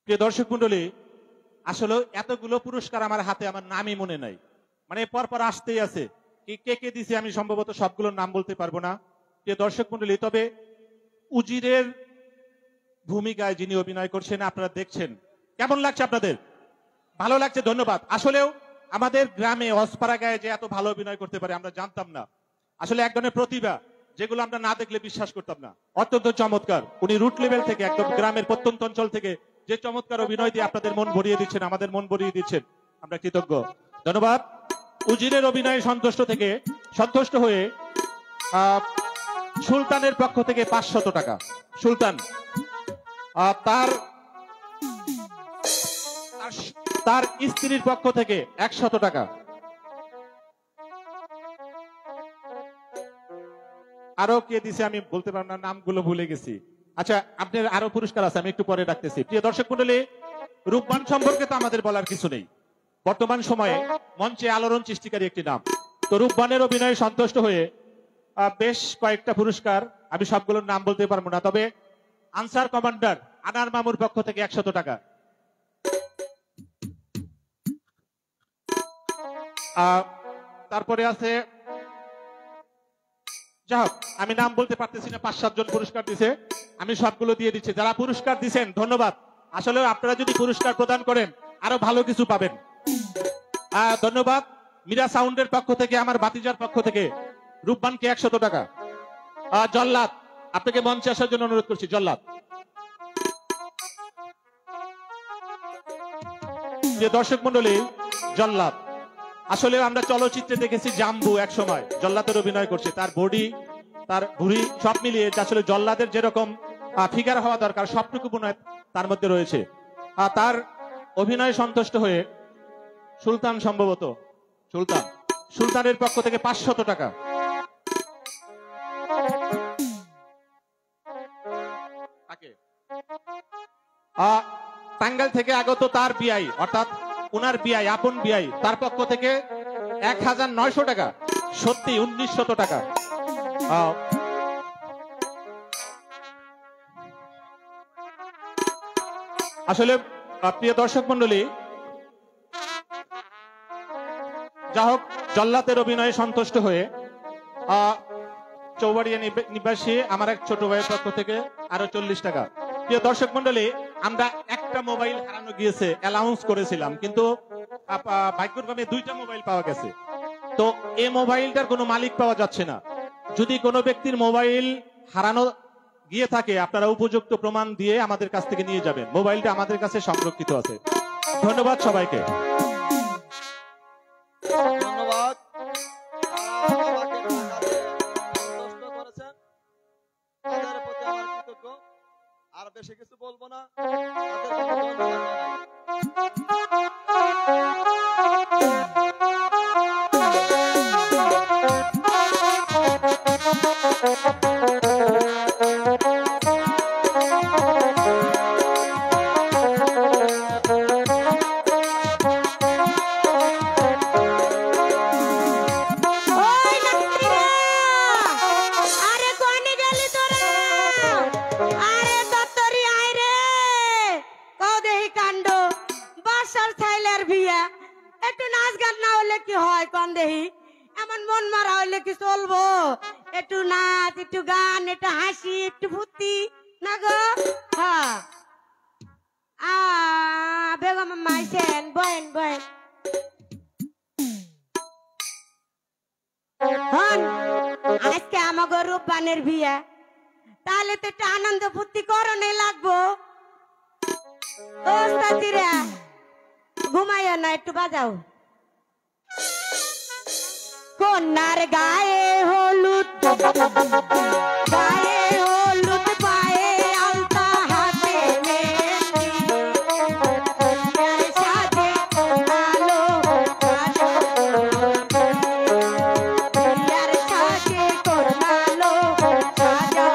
প্রিয় দর্শক মন্ডলী, আসলে এতগুলো পুরস্কার আমার হাতে, আমার নামই মনে নাই, মানে পরপর আসতেই আছে। কে কে দিছে আমি সম্ভবত সবগুলোর নাম বলতে পারবো না প্রিয় দর্শক মন্ডলী। তবে উজিরের ভূমিকায় যিনি অভিনয় করছেন আপনারা দেখছেন, কেমন লাগছে আপনাদের? ভালো লাগছে, ধন্যবাদ। আসলেও আমাদের গ্রামে অসপাড়া গায়ে যে এত ভালো অভিনয় করতে পারে আমরা জানতাম না। আসলে এক ধরনের প্রতিভা যেগুলো আমরা না দেখলে বিশ্বাস করতাম না। অত্যন্ত চমৎকার, উনি রুট লেভেল থেকে একদম গ্রামের প্রত্যন্ত অঞ্চল থেকে যে চমৎকার অভিনয় দিয়ে আপনাদের মন ভরিয়ে দিচ্ছেন, আমাদের মন ভরিয়ে দিচ্ছেন, আমরা কৃতজ্ঞ, ধন্যবাদ। উজিরের অভিনয়ে সন্তুষ্ট হয়ে সুলতানের পক্ষ থেকে 500 টাকা, সুলতান তার স্ত্রীর পক্ষ থেকে 100 টাকা, আরো কে দিছে আমি বলতে পারবো না, নামগুলো ভুলে গেছি। আচ্ছা, আপনার আরো পুরস্কার আছে, আমি একটু পরে রাখতেছি। প্রিয় দর্শক মন্ডলী, রূপবান সম্পর্কে তো আমাদের বলার কিছু নেই, বর্তমান সময়ে মঞ্চে আলোড়ন সৃষ্টিকারী একটি নাম। তো রূপবানের অভিনয়ে সন্তুষ্ট হয়ে বেশ কয়েকটা পুরস্কার, আমি সবগুলোর নাম বলতে পারবো না, তবে আনসার কমান্ডার আনার মামুর পক্ষ থেকে 100 টাকা। তারপরে আছে, যাই হোক আমি নাম বলতে পারতেছি না, 5-7 জন পুরস্কার দিছে, আমি সবগুলো দিয়ে দিচ্ছি। যারা পুরস্কার দিচ্ছেন ধন্যবাদ। আসলে আপনারা যদি পুরস্কার প্রদান করেন আরো ভালো কিছু পাবেন। ধন্যবাদ। মীরা সাউন্ডের পক্ষ থেকে, আমার বাতিজার পক্ষ থেকে রূপবানকে 100 টাকা। জল্লাদ, আপনাকে মঞ্চে আসার জন্য অনুরোধ করছি। জল্লাদ, যে দর্শক মন্ডলী, জল্লাদ আসলে আমরা চলচ্চিত্রে দেখেছি জাম্বু এক সময় জল্লাদের অভিনয় করছে, তার বডি, তার ভুঁড়ি সব মিলিয়ে আসলে জল্লাদের যেরকম ফিগার হওয়া দরকার সবটুকু মনে তার মধ্যে রয়েছে। তার অভিনয় সন্তুষ্ট হয়ে সুলতান, সম্ভবত সুলতানের পক্ষ থেকে 500 টাকা। টাঙ্গাইল থেকে আগত তার বিআই, অর্থাৎ উনার বিআই, আপন বিআই, তার পক্ষ থেকে 1900 টাকা, সত্যি 1900 টাকা। আসলে প্রিয় দর্শক মন্ডলী, যা হোক জল্লাদের অভিনয়ে সন্তুষ্ট হয়ে চৌবাড়িয়া নিবাসী আমার এক ছোট ভাইয়ের পক্ষ থেকে আরো 40 টাকা। প্রিয় দর্শক মন্ডলী, আমরা একটা মোবাইল হারানো গিয়েছে অ্যালাউন্স করেছিলাম, কিন্তু ভাগ্যক্রমে 2টা মোবাইল পাওয়া গেছে। তো এই মোবাইলটার কোনো মালিক পাওয়া যাচ্ছে না। যদি কোনো ব্যক্তির মোবাইল হারানো গিয়ে থাকে আপনারা উপযুক্ত প্রমাণ দিয়ে আমাদের কাছ থেকে নিয়ে যাবেন, মোবাইলটা আমাদের কাছে সংরক্ষিত আছে। ধন্যবাদ সবাইকে। ধন্যবাদ। আমাকে টাকা দিয়ে সন্তুষ্ট করেছেন, তাদের প্রতি আমার কৃতজ্ঞ। আর বেশি কিছু বলবো না, তাদেরকে ধন্যবাদ জানাই। ওই নাতিরা, আরে কোনে গেলি তোরা? আরে দত্তরি আয় রে, কও দেহি কাণ্ড, বাসার ছাইলের বিয়া, একটু নাচ গান না হলে কি হয় কোন দেহি? এমন মন মারা হইলে কি চলবো? একটু নাচ, একটু গান, একটু হাসি, একটু ফুর্তি না গো? হ্যাঁ, বেগম মাইছেন, বয়েন বয়েন। হন, আজকে আমাকে রূপবানের বিয়া, তাহলে তো একটু আনন্দ ফুর্তি করণে লাগবো। ওস্তাদিরা ঘুমাইও না, একটু বাজাও। কন্যার গায়ে হলুদ, গায়ে হলুদ, পায়ে আলতা, হাতে মেহেন্দি, কন্যার সাজে আলো কন্যার সাজে করনালো সাজাও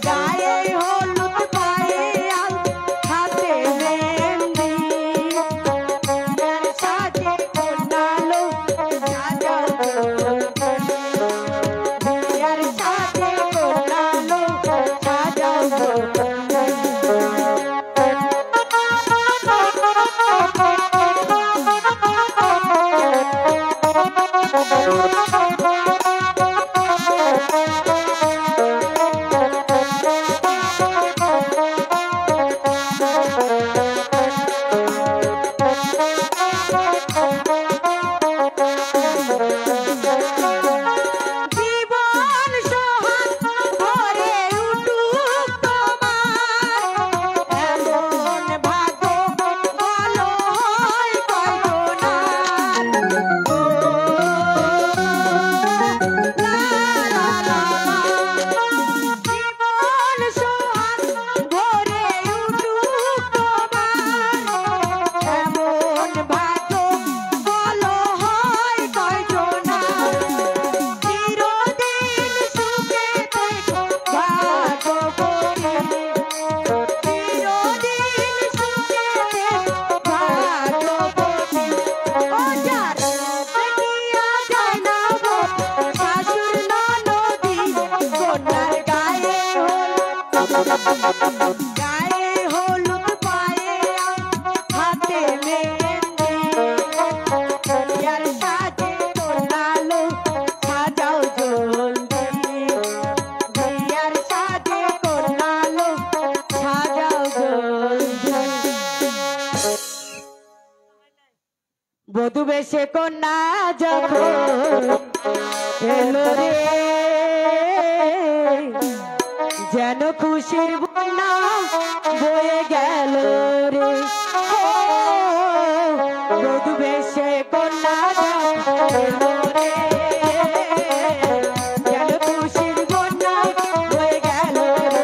গায়ে হলুদ পায়ে আল হাতে মেহেন্দি বিয়ার সাজে কোনালো সাজাও বিয়ার সাজে কোনালো সাজাও জীবন সোহাগ ভরে উঠুক তোমার এমন ভাগ্য ভালো হয় কয়জনার ও লা লা লা জীবন সোহাগ ভরে উঠুক তোমার এমন ভাগ্য ভালো হয় কয়জনার চিরদিন সুখে থেকো ভাগ্যবতী চিরদিন সুখে থেকো ভাগ্যবতী ও যার দেখিয়া যায় না গো শাশুর ননদী কন্যার গায়ে হলুদ পায়ে হাতে মেহেন্দি বিয়ার সাজে কোনালো সাজাও জলদি বিয়ার সাজে কোনালো সাজাও জলদি বধূ বেশে কন্যা যখন এলো রে যেন খুশির বন্যা বয়ে গেল রে ও বধূ বেশে কন্যা যখন এলো রে যেন খুশির বন্যা বয়ে গেল রে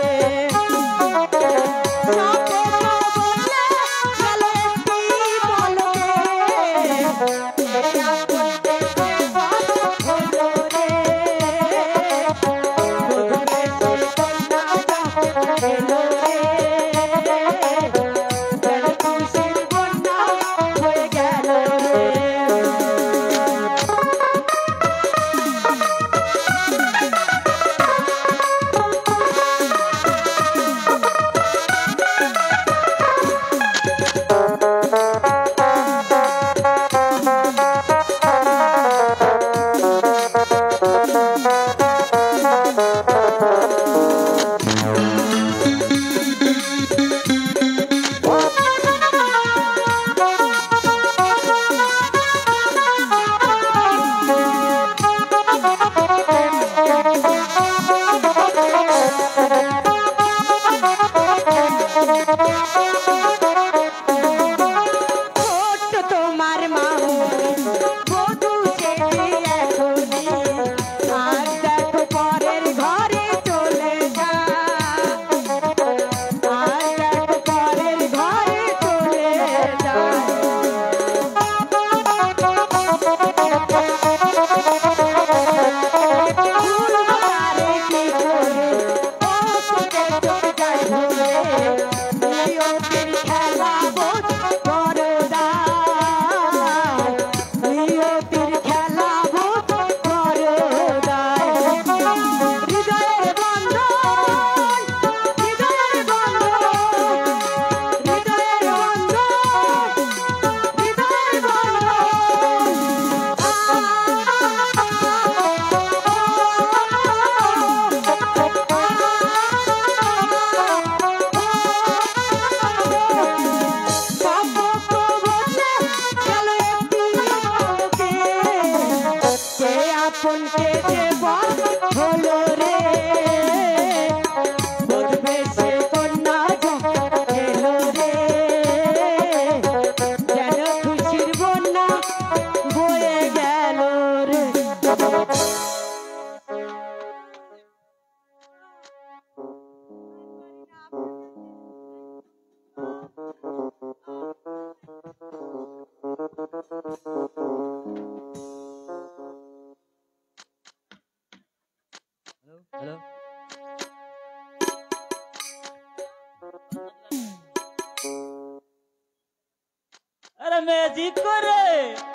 আরে ম্যাজিক করে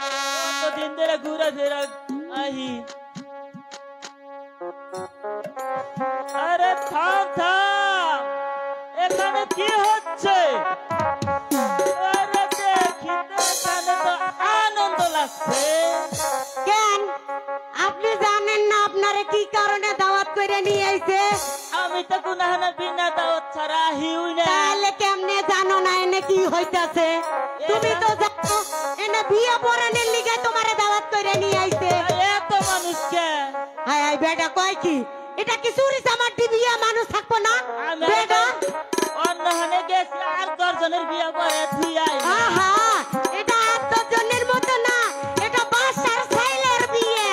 কতদিন ধরে ঘুরে ফেরা আহি। আরে থাম থাম, এখানে কি হচ্ছে? আরে দেখি তো, এখানে তো আনন্দ লাগছে। কেন আপনি জানেন না আপনারে কি কারণে দাওয়াত করে নিয়ে আইছে? আমি তো গুনাহানা বিনা দাওয়াত ছাড়া হিউই না। তাহলে কেমনে জানো না এনে কি হইতাছে? তুমি তো জানো এনে বিয়ে পড়ানোর লিগে তোমারে দাওয়াত করে নিয়ে আইছে। এত মানুষকে হায় হায় বেটা কয় কি? এটা কি চুরি চামার বিয়ে মানুষ থাকবো না আমি বেটা? অন্য হানে গেছি আর 10 জনের বিয়ে করে থুই আই। আহা এটা 8 জনের মতো না, এটা বাসার ছেলের বিয়ে।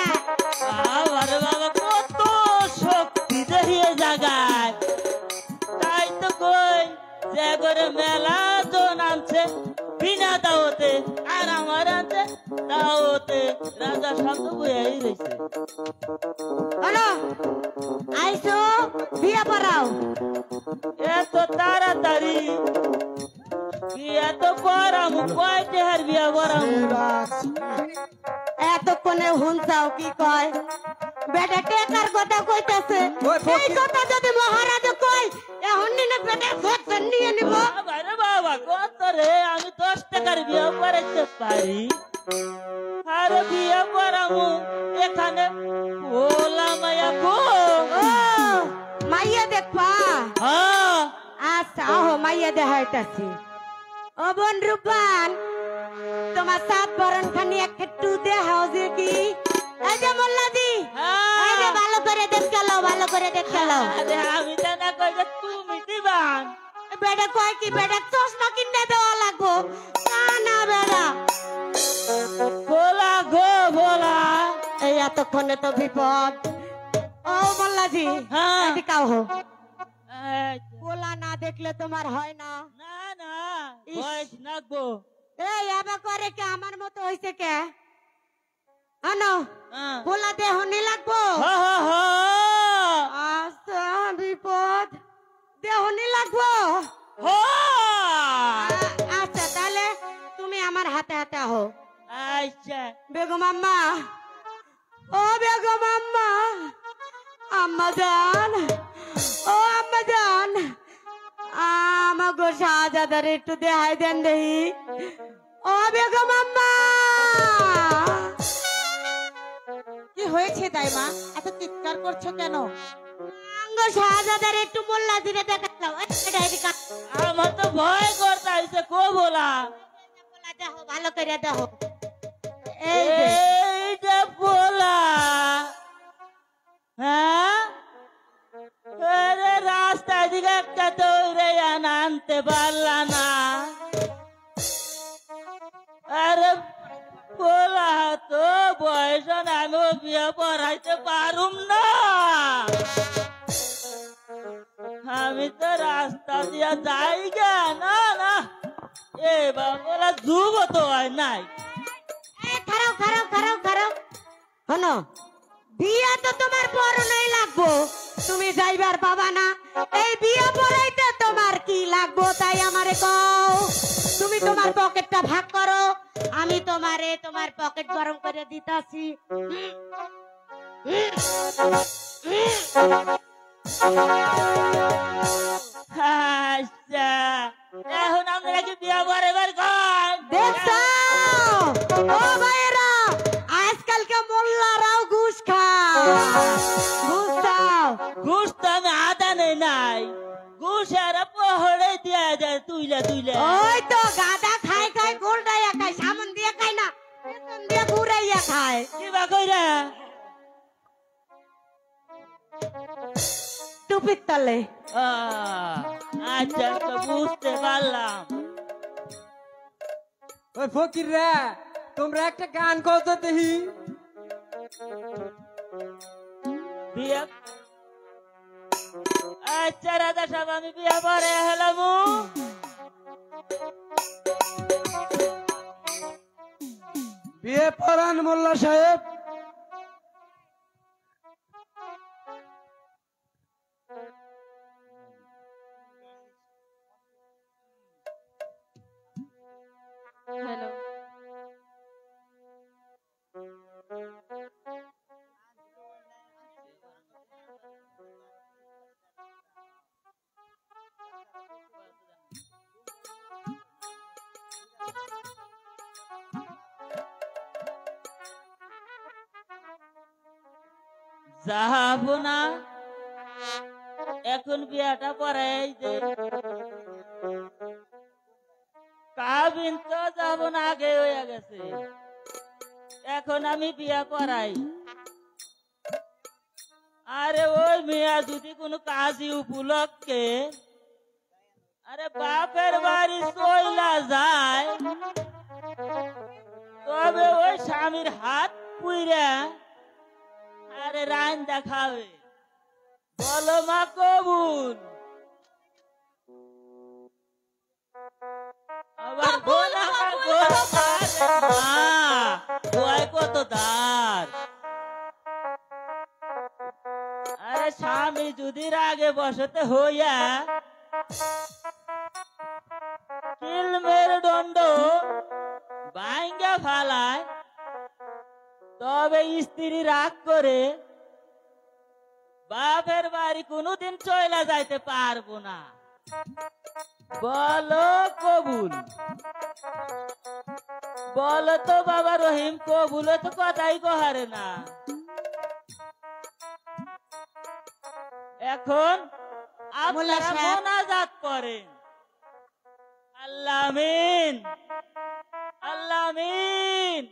আরে বাবা কত শক্তি দেখিয়ে জাগায়। তাই তো কই যে করে মেলা জন আনছে বিনা দাওতে, আর আমার আনছে দাওতে। রাজা শব্দ বইয়াই রয়েছে। হলো আইসো বিয়ে পড়াও। এত তাড়াতাড়ি বিয়ে তো করামু, কয় টেহার বিয়ে করামু? এতক্ষণে হুনছাও কি কয়? বেটা টেকার কথা কইতাছে। এই কথা যদি মহারাজ কই এখন নিনে বেটার ঘর নিয়ে নিব। আরে বাবা কত রে, আমি 10 টাকার বিয়ে করাইতে পারি। আরে বিয়ে করামু এখানে ওলা মায়া গো। ও মাইয়া দেখবা? হ্যাঁ আচ্ছা আহো মাইয়া দেখাইতাছি। ও বোন রূপান, তোমার সাত বরণ খানি একটু দেখাও যে কি? এই যে মোল্লাজি, এই যে ভালো করে দেখে লও, ভালো করে দেখে লও। আরে আমি তো না কই যে তুমি দিবান। বেটা কয় কি? বেটা চশমা কিনে দেওয়া লাগবো। না না বেটা, ভোলা গো ভোলা। এই এতক্ষণে তো বিপদ। ও মোল্লাজি, হ্যাঁ। এদিকে আও। এই, পোলা না দেখলে তোমার হয় না। না না ইস। বয়স নাকবো। এই আবা করে কে আমার মতো হইছে কে? আনো হ্যাঁ। পোলা দেহ নি লাগবো। হা হা হা। আচ্ছা বিপদ, দেহ নি লাগবো। হা। আচ্ছা তাহলে তুমি আমার হাতে হাতে আহো। আচ্ছা বেগম আম্মা, ও বেগম আম্মা, আম্মা জান, ও আম্মা জান, আমাগো শাহজাদার একটু দেখাই দেন দেহি। ও বেগম আম্মা। কি হয়েছে দাইমা, এত চিৎকার করছো কেন? আঙ্গো শাহজাদার একটু মোল্লা দিনে দেখাও। আমার তো ভয় করতে আইছে কো ভোলা। দেখো ভালো করে দেখো। এই যে এইটা ভোলা। হ্যাঁ আরে রাস্তা দিকে একটা দৌড়ে আনতে পারলা না। আরে ভোলা তো বয়স না, আমি বিয়ে পড়াইতে পারুম না। আমি তো রাস্তা দিয়া যাই গা। না না এ বাবা যুব তো হয় নাই। খারাপ খারাপ খারাপ খারাপ। শোনো, বিয়া তো তোমার পরনেই লাগবো, তুমি যাইবার পাবা না। এই বিয়া পড়াইতে তোমার কি লাগবো তাই আমারে কও। তুমি তোমার পকেটটা ভাগ করো, আমি তোমারে তোমার পকেট গরম করে দিতাছি। আচ্ছা এখন আমরা কি বিয়া পড়াইবার কন? দেখছো ও ভাইরা, আজকালকে মোল্লারাও ঘুষ খায়। ঘুষ খাও। ঘুষ তো আমি আদানে নাই, ঘুষ আর পহড়ে দিয়া যায় তুইলে তুইলে। ওই তো গাদা খায় খায় গোলটাইয়া খায়, সামন দিয়ে খায় না, পেছন দিয়ে ঘুরাইয়া খায়। কিবা কইরা টুপির তলে। আচ্ছা তো বুঝতে পারলাম। ওই ফকির রে, তোমরা একটা গান কত দেখি। বিয়া আচ্ছা রাজা সাহেব আমি বিয়া পরে হলাম। বিয়ে পড়ান মোল্লা সাহেব। হ্যালো। যাবো না, এখন বিয়াটা পড়াই দে। কাবিন তো যাবো না, আগে হয়ে গেছে। এখন আমি বিয়া করাই। আরে ওই মেয়া যদি কোনো কাজী উপলক্ষে আরে বাপের বাড়ি চইলা যায়, তবে ওই স্বামীর হাত পুইরা আরে রাইন দেখাবে। বলো মা কবুল। আবার বলা কত দার। আরে স্বামী যদি রাগে বসতে হইয়া কিলমের দণ্ড ভাঙ্গা ফালায়, তবে স্ত্রী রাগ করে বাপের বাড়ি কোনোদিন চইলা যাইতে পারবো না। বলো কবুল। বলো তো বাবা রহিম, কবুল তো কথাই কহারে না। এখন আপনারা মোনাজাত করেন। আল্লাহ আমিন, আল্লাহ আমিন।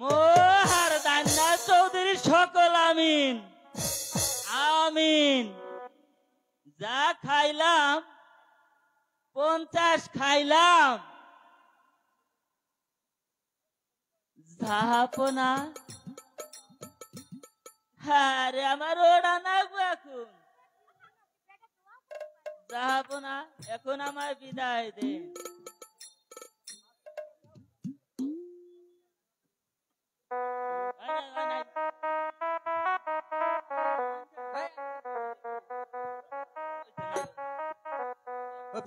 মোহার দান্না চৌধুরী সকল আমিন, আমিন। যা খাইলাম 50 খাইলাম। যাপনা আরে আমার ওড়া নাগবো এখন। যাপনা এখন আমার বিদায় দে।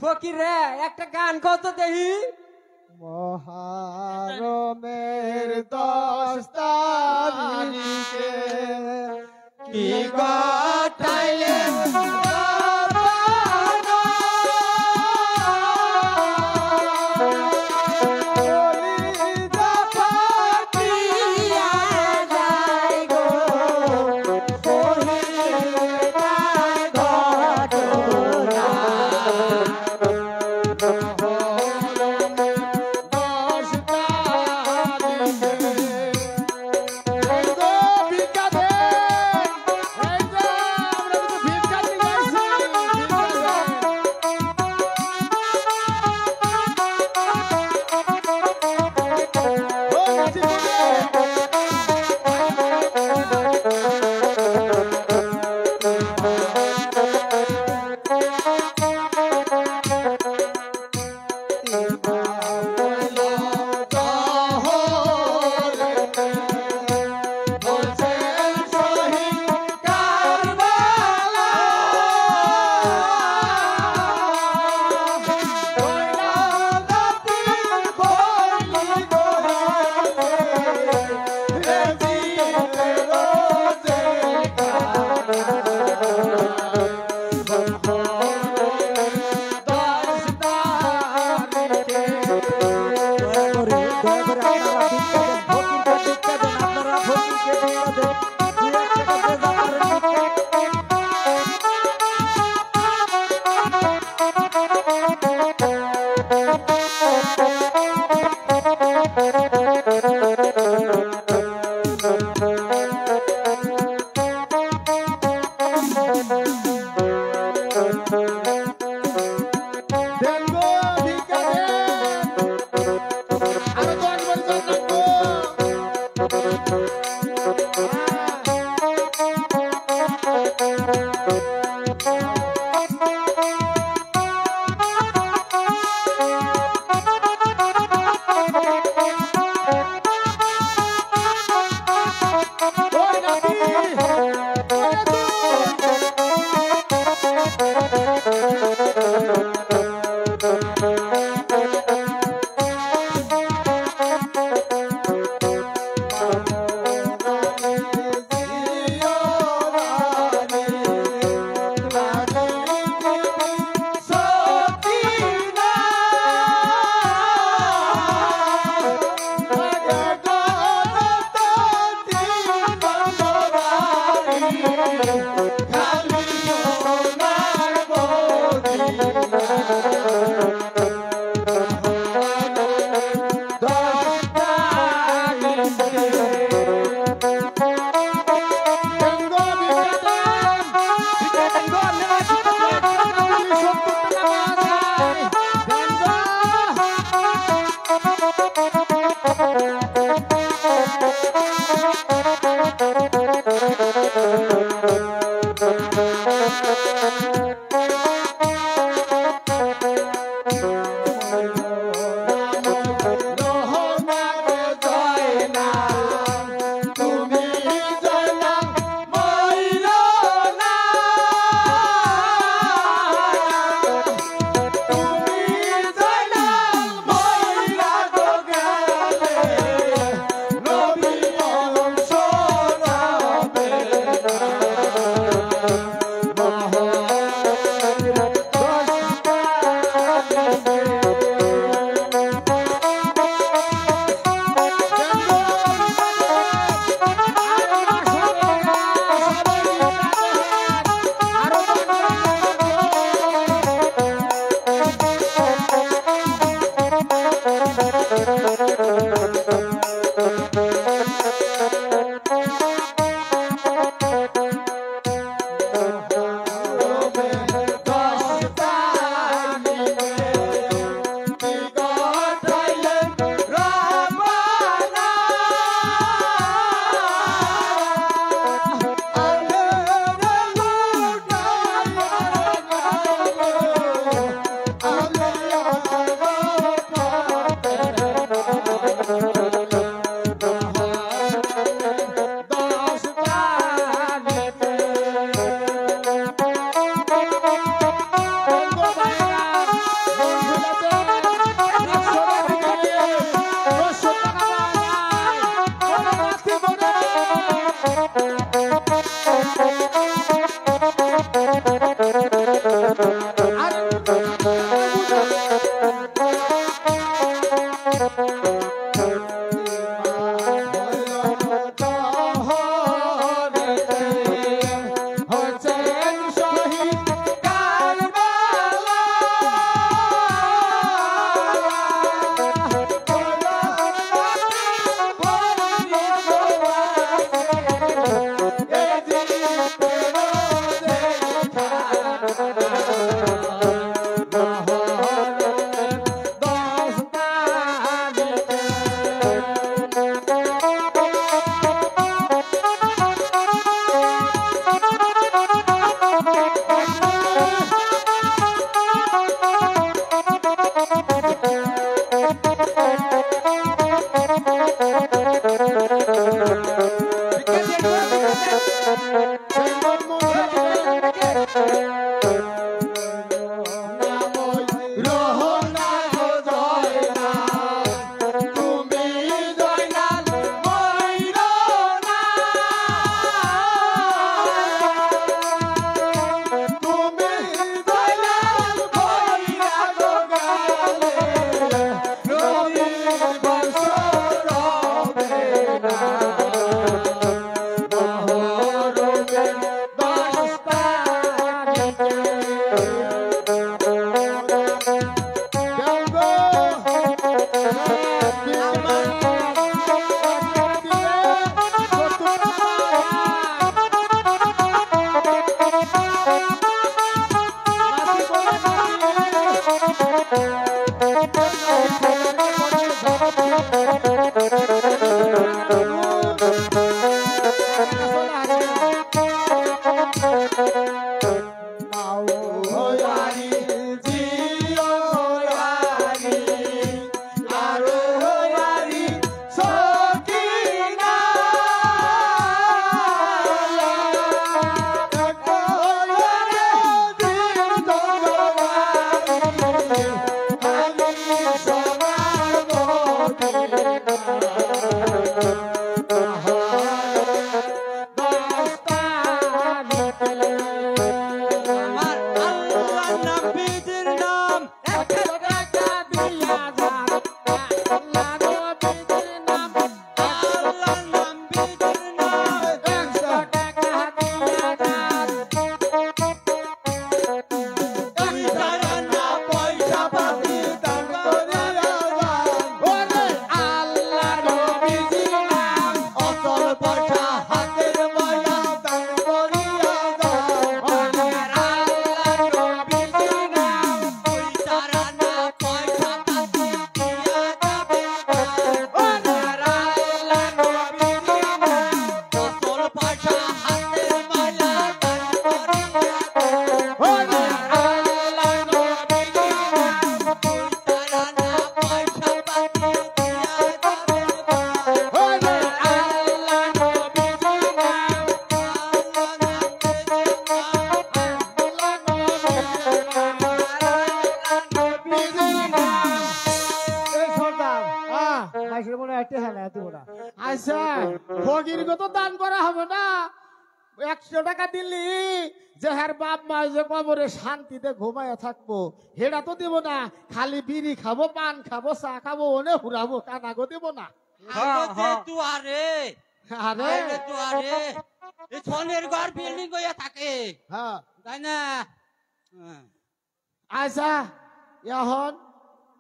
ফকির রে একটা গান কত দেহি। মহারমের 10 তারিখে কি গটাইলে Oh, আচ্ছা ফকির তো দান করা হবে না, 100 টাকা দিলি যে হ্যার বাপ মা যে কবরে শান্তিতে ঘুমায় থাকবো হেটা তো দিব না, খালি বিড়ি খাবো, পান খাবো, চা খাবো, ওনে ঘুরাবো, কানাগো দিব না। দুয়ারে আরে দুয়ারে এই ছনের ঘর বিল্ডিং হইয়া থাকে, হ্যাঁ তাই না? আচ্ছা এখন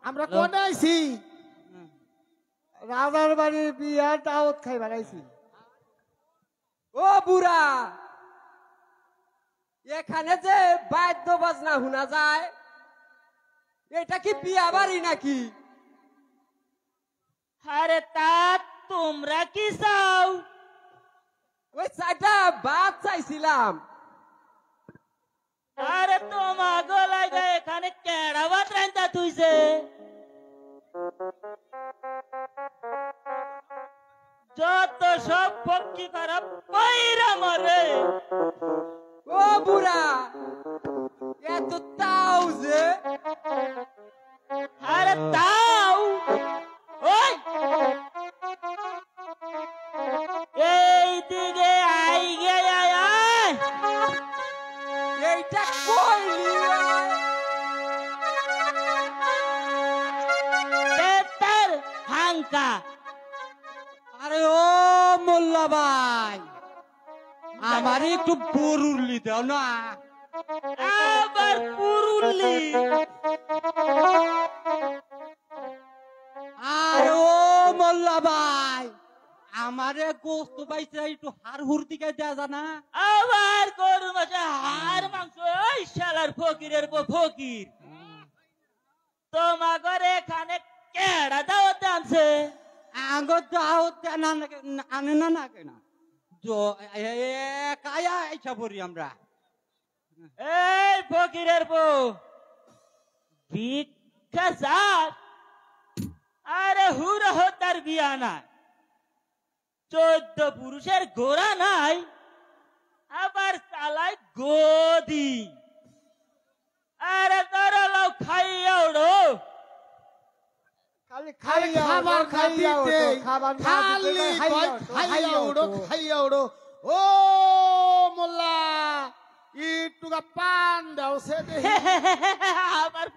আমরা কোনে আইছি? রাজার বাড়ির বিয়া দাওয়াত খাই বানাইছি। ও বুড়া, এখানে যে বাদ্য বাজনা শোনা যায়, এটা কি বিয়া বাড়ি নাকি? আরে তা তোমরা কি চাও? ওই চারটা ভাত চাইছিলাম। আরে তোমা গলায় এখানে কেড়া ভাত রান্তা তুইছে? যত সব পক্ষী খারাপ পয়রা মরে। ও বুড়া, এত তাও যে আরে তাও ওই এই দিকে আই গে আয় আয়। এইটা কইলি তেতার হাঙ্কা। আরে ও মোল্লা ভাই, আমারে একটু বরুলি দাও না। আবার পুরুলি। আরে ও মোল্লা ভাই, আমারে গোস্ত পাইছে একটু হাড় হুর দিকে দেয়া জানা। আবার গরু মাসে হাড় মাংস। ওই শালার ফকিরের ফকির, তোমাগর এখানে কেডা দাওয়াত আনছে? আগত দাওত আনে না না কেনা কায়া ইচ্ছা করি আমরা। এই ফকিরের বউ ভিক্ষা চাস? আরে হুরা হতার বিয়া নাই, 14 পুরুষের গোড়া নাই, আবার চালায় গদি। আরে তোরা লাও খাইয়া ওড়ো। খালি খাবার খাইয়া ওঠো, খাবার খালি খাইয়া ওঠো, খাইয়া ওঠো। ও মোল্লা, ইটুকা পান দাও সে দেখি। আবার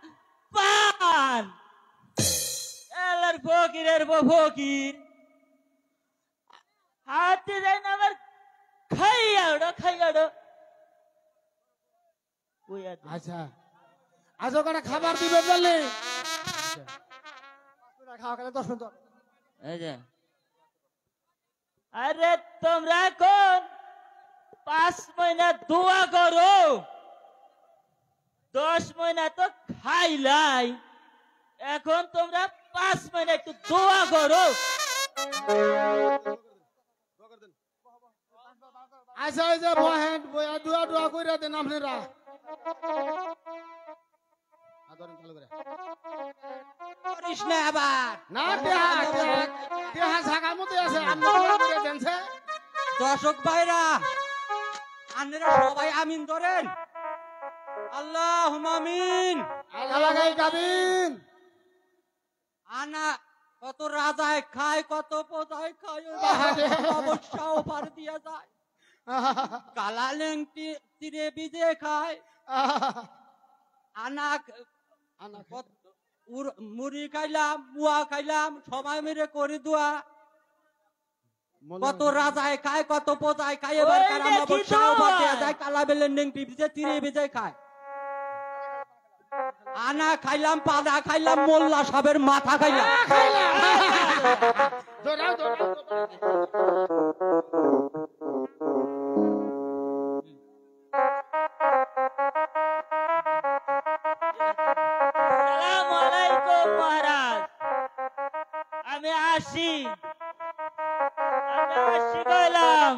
পান। এলার ফকিরের ফকির হাতে যায় না, আবার খাইয়া ওড়ো, খাইয়া ওড়ো। আচ্ছা আজ ওখানে খাবার দিবে বললে খাওয়া গেলে 10 মিনিট। আরে তোমরা এখন 5 মহিনা দোয়া করো, 10 মহিনা তো খাইলাই, এখন তোমরা 5 মহিনা একটু দোয়া করো। আচ্ছা এই যে বহেন বয়া দোয়া দোয়া কইরা দেন আপনারা। আদরেন চালু করে করিস না আবার। না দেহা জায়গার মধ্যে আছে, আপনারা করে দেনছে। দর্শক ভাইরা, আপনারা সবাই আমিন ধরেন। আল্লাহুম্মা আমিন। আল্লাহ লাগাই গাবিন। আনা কত রাজায় খায়, কত প্রজায় খায়, অবশ্যাও পার দিয়া যায়। কালা লেংটি তীরে বিজে খায়। আনা মুড়ি খাইলাম, মুয়া খাইলাম, সবাই মিলে করে দোয়া। কত রাজায় খায়, কত প্রজায় খায়, এবার ওই কারা দেখি অবশ্যাও তো। পার দিয়া যায়। কালা বেলেন লেংটি বিজে তীরে বিজে খায়। আনা খাইলাম, পাদা খাইলাম, মোল্লা সাহেবের মাথা খাইলাম। দৌড়াও দৌড়াও। আসসালামু আলাইকুম মহারাজ, আমি আসি কইলাম,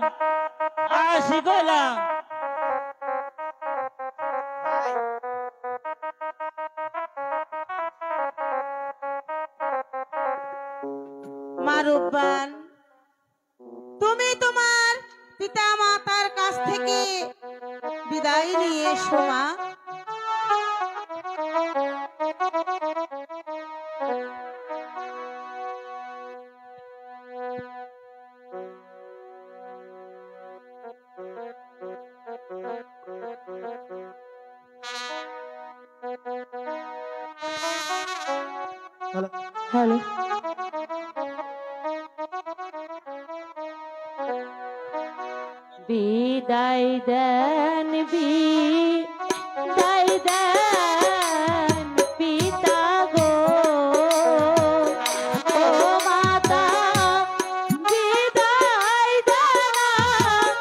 আসি কইলাম। মারুবান, তুমি তোমার পিতা মাতার কাছ থেকে বিদায় নিয়ে এসো মা। হ্যালো বিদায় দেন বিদায় দেন পিতা গো ও মাতা বিদায় দেন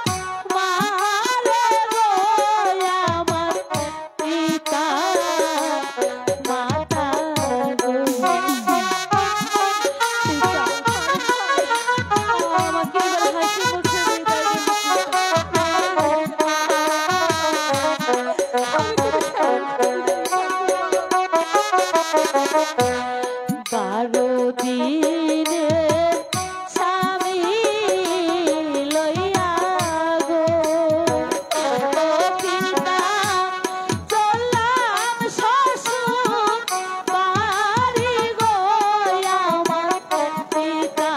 মারে গো আমার পিতা মাতা গো আমাকে এবার হাসি মুখে বিদায় বারো দিনে স্বামী লইয়া গো ও পিতা চললাম শ্বশুর বাড়ি গো আমার পিতা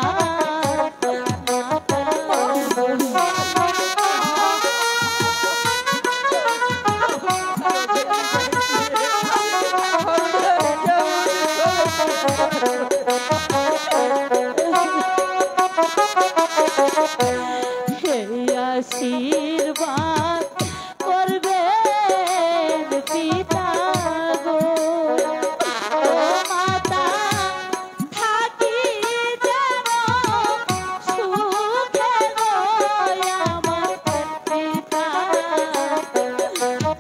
আশীর্বাদ করবেন পিতা গো ও মাতা থাকি যেন সুখে গো আমার পিতা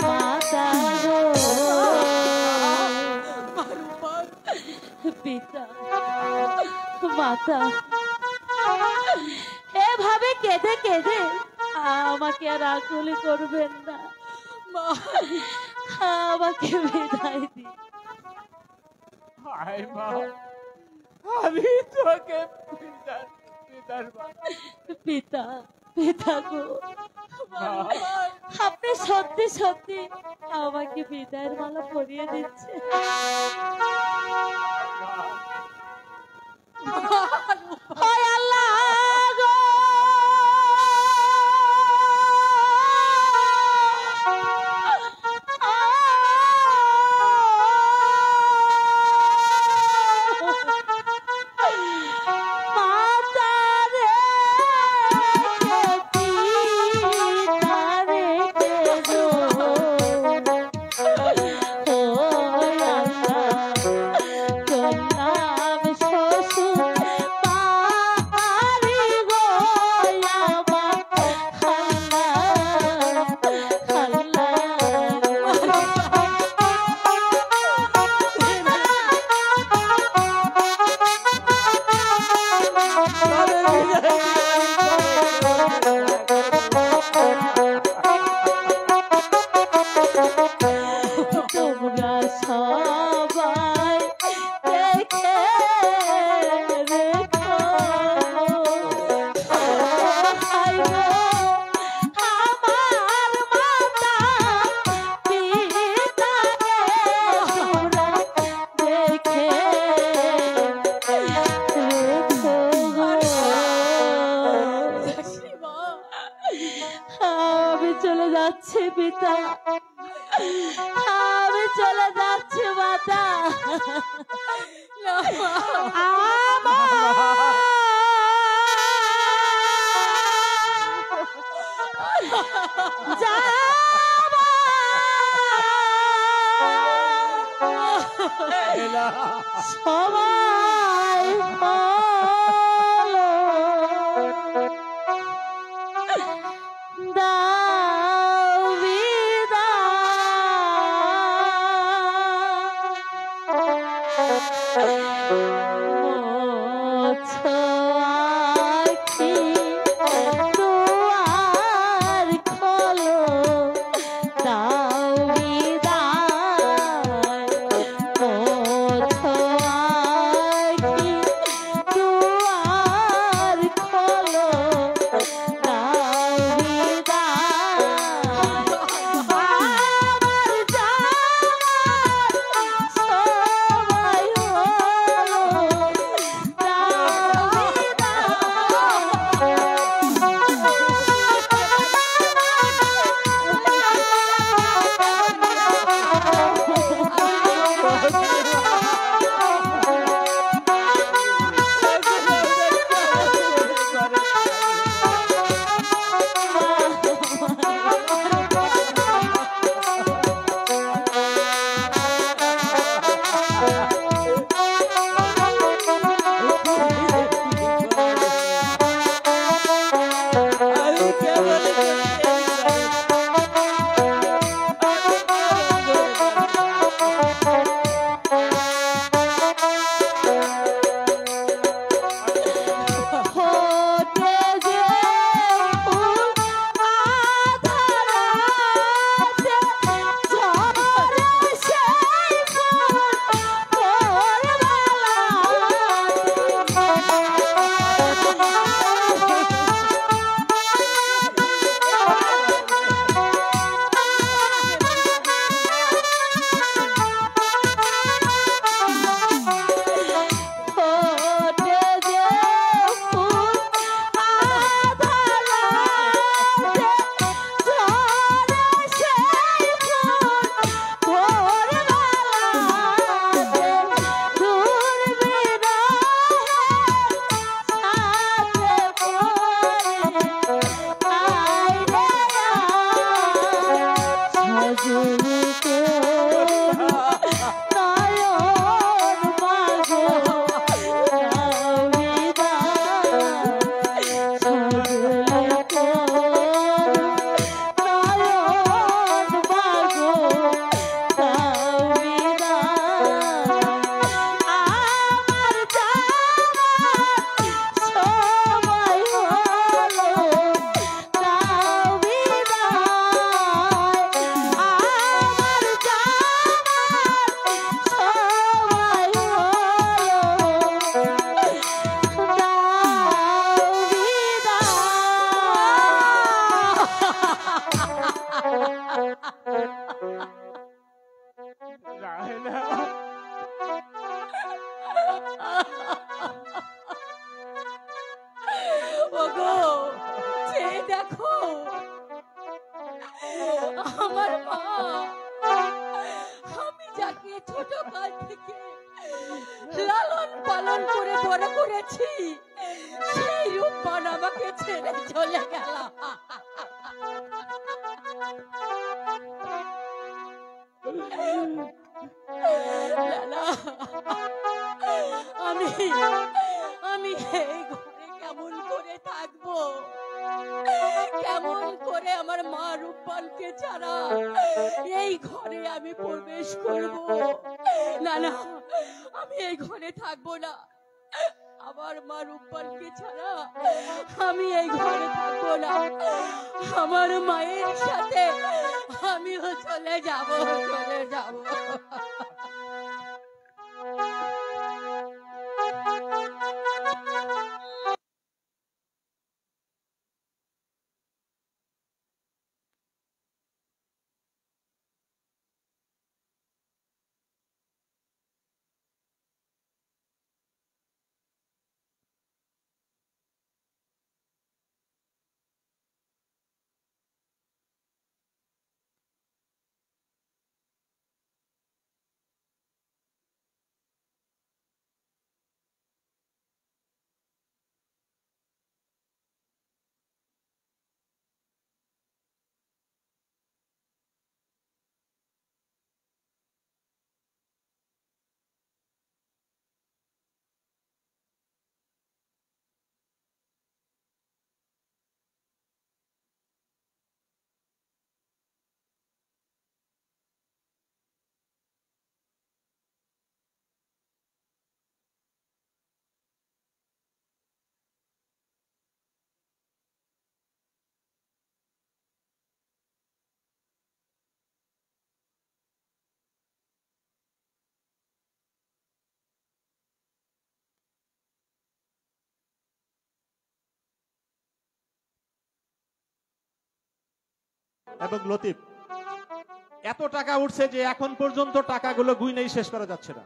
মাতা গো পিতা মাতা এভাবে কেঁদে কেঁদে আমাকে আর আকুল করবেন না আমাকে বিদায় দিন হায় মা, আমি তোকে পিতা পিতা গো মা, আপনি সত্যি সত্যি আমাকে বিদায়ের মালা পরিয়ে দিচ্ছে হায় আল্লাহ গো মাতা রে পিতা রে গো ও আল্লাহ চললাম শ্বশুর বাড়ি গো আমার তোমরা সবাই দেখে রেখো হায় গো আমার মাতা পিতাকে তোমরা দেখে রেখো আমি চলে যাচ্ছি পিতা আমি চলে যাচ্ছি মাতা সবাই বলো দাও মোছো আখি দুয়ার খোলো দাও বিদায় মোছো আখি দুয়ার খোলো দাও বিদায় আমার জামার সবাই হলো নয়ন মাগো দাও বিদায় সকলে নয়ন মাগো দাও বিদায় আমার যাওয়ার সময় হলো দাও বিদায় আমার যাওয়ার সময় হলো রাহেলা, ওগো চেয়ে দেখো আমার মা, আমি যাকে ছোট কাল থেকে লালন পালন করে বড় করেছি সেই রূপবান আমাকে ছেড়ে চলে গেল। লালা, আমি আমি এই ঘরে কেমন করে থাকবো, কেমন করে আমার মা রূপবানকে ছাড়া এই ঘরে আমি প্রবেশ করব? না না, আমি এই ঘরে থাকবো না। আমার মা রূপবানকে ছাড়া আমি এই ঘরে থাকবো না। আমার মায়ের সাথে আমিও চলে যাব, চলে যাব। এবং লতিফ, এত টাকা উঠছে যে এখন পর্যন্ত টাকাগুলো গুইনেই শেষ করা যাচ্ছে না।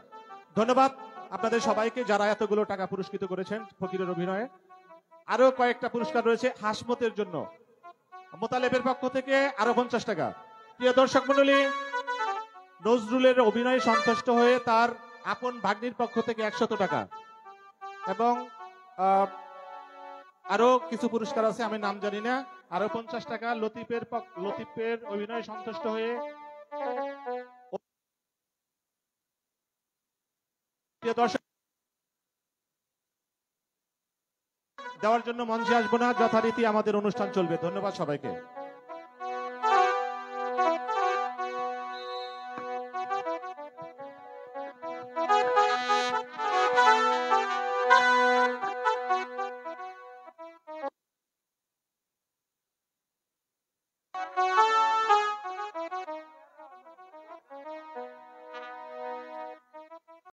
ধন্যবাদ আপনাদের সবাইকে যারা এতগুলো টাকা পুরস্কৃত করেছেন ফকিরের অভিনয়ে। আরো কয়েকটা পুরস্কার রয়েছে হাসমতের জন্য, মোতালেবের পক্ষ থেকে আরো 50 টাকা। প্রিয় দর্শক মন্ডলী, নজরুলের অভিনয়ে সন্তুষ্ট হয়ে তার আপন ভাগ্নির পক্ষ থেকে 100 টাকা এবং আরো কিছু পুরস্কার আছে, আমি নাম জানি না, আরো 50 টাকা। লতিফের অভিনয়ে সন্তুষ্ট হয়ে দর্শক দেওয়ার জন্য মঞ্চে আসবো না, যথারীতি আমাদের অনুষ্ঠান চলবে। ধন্যবাদ সবাইকে।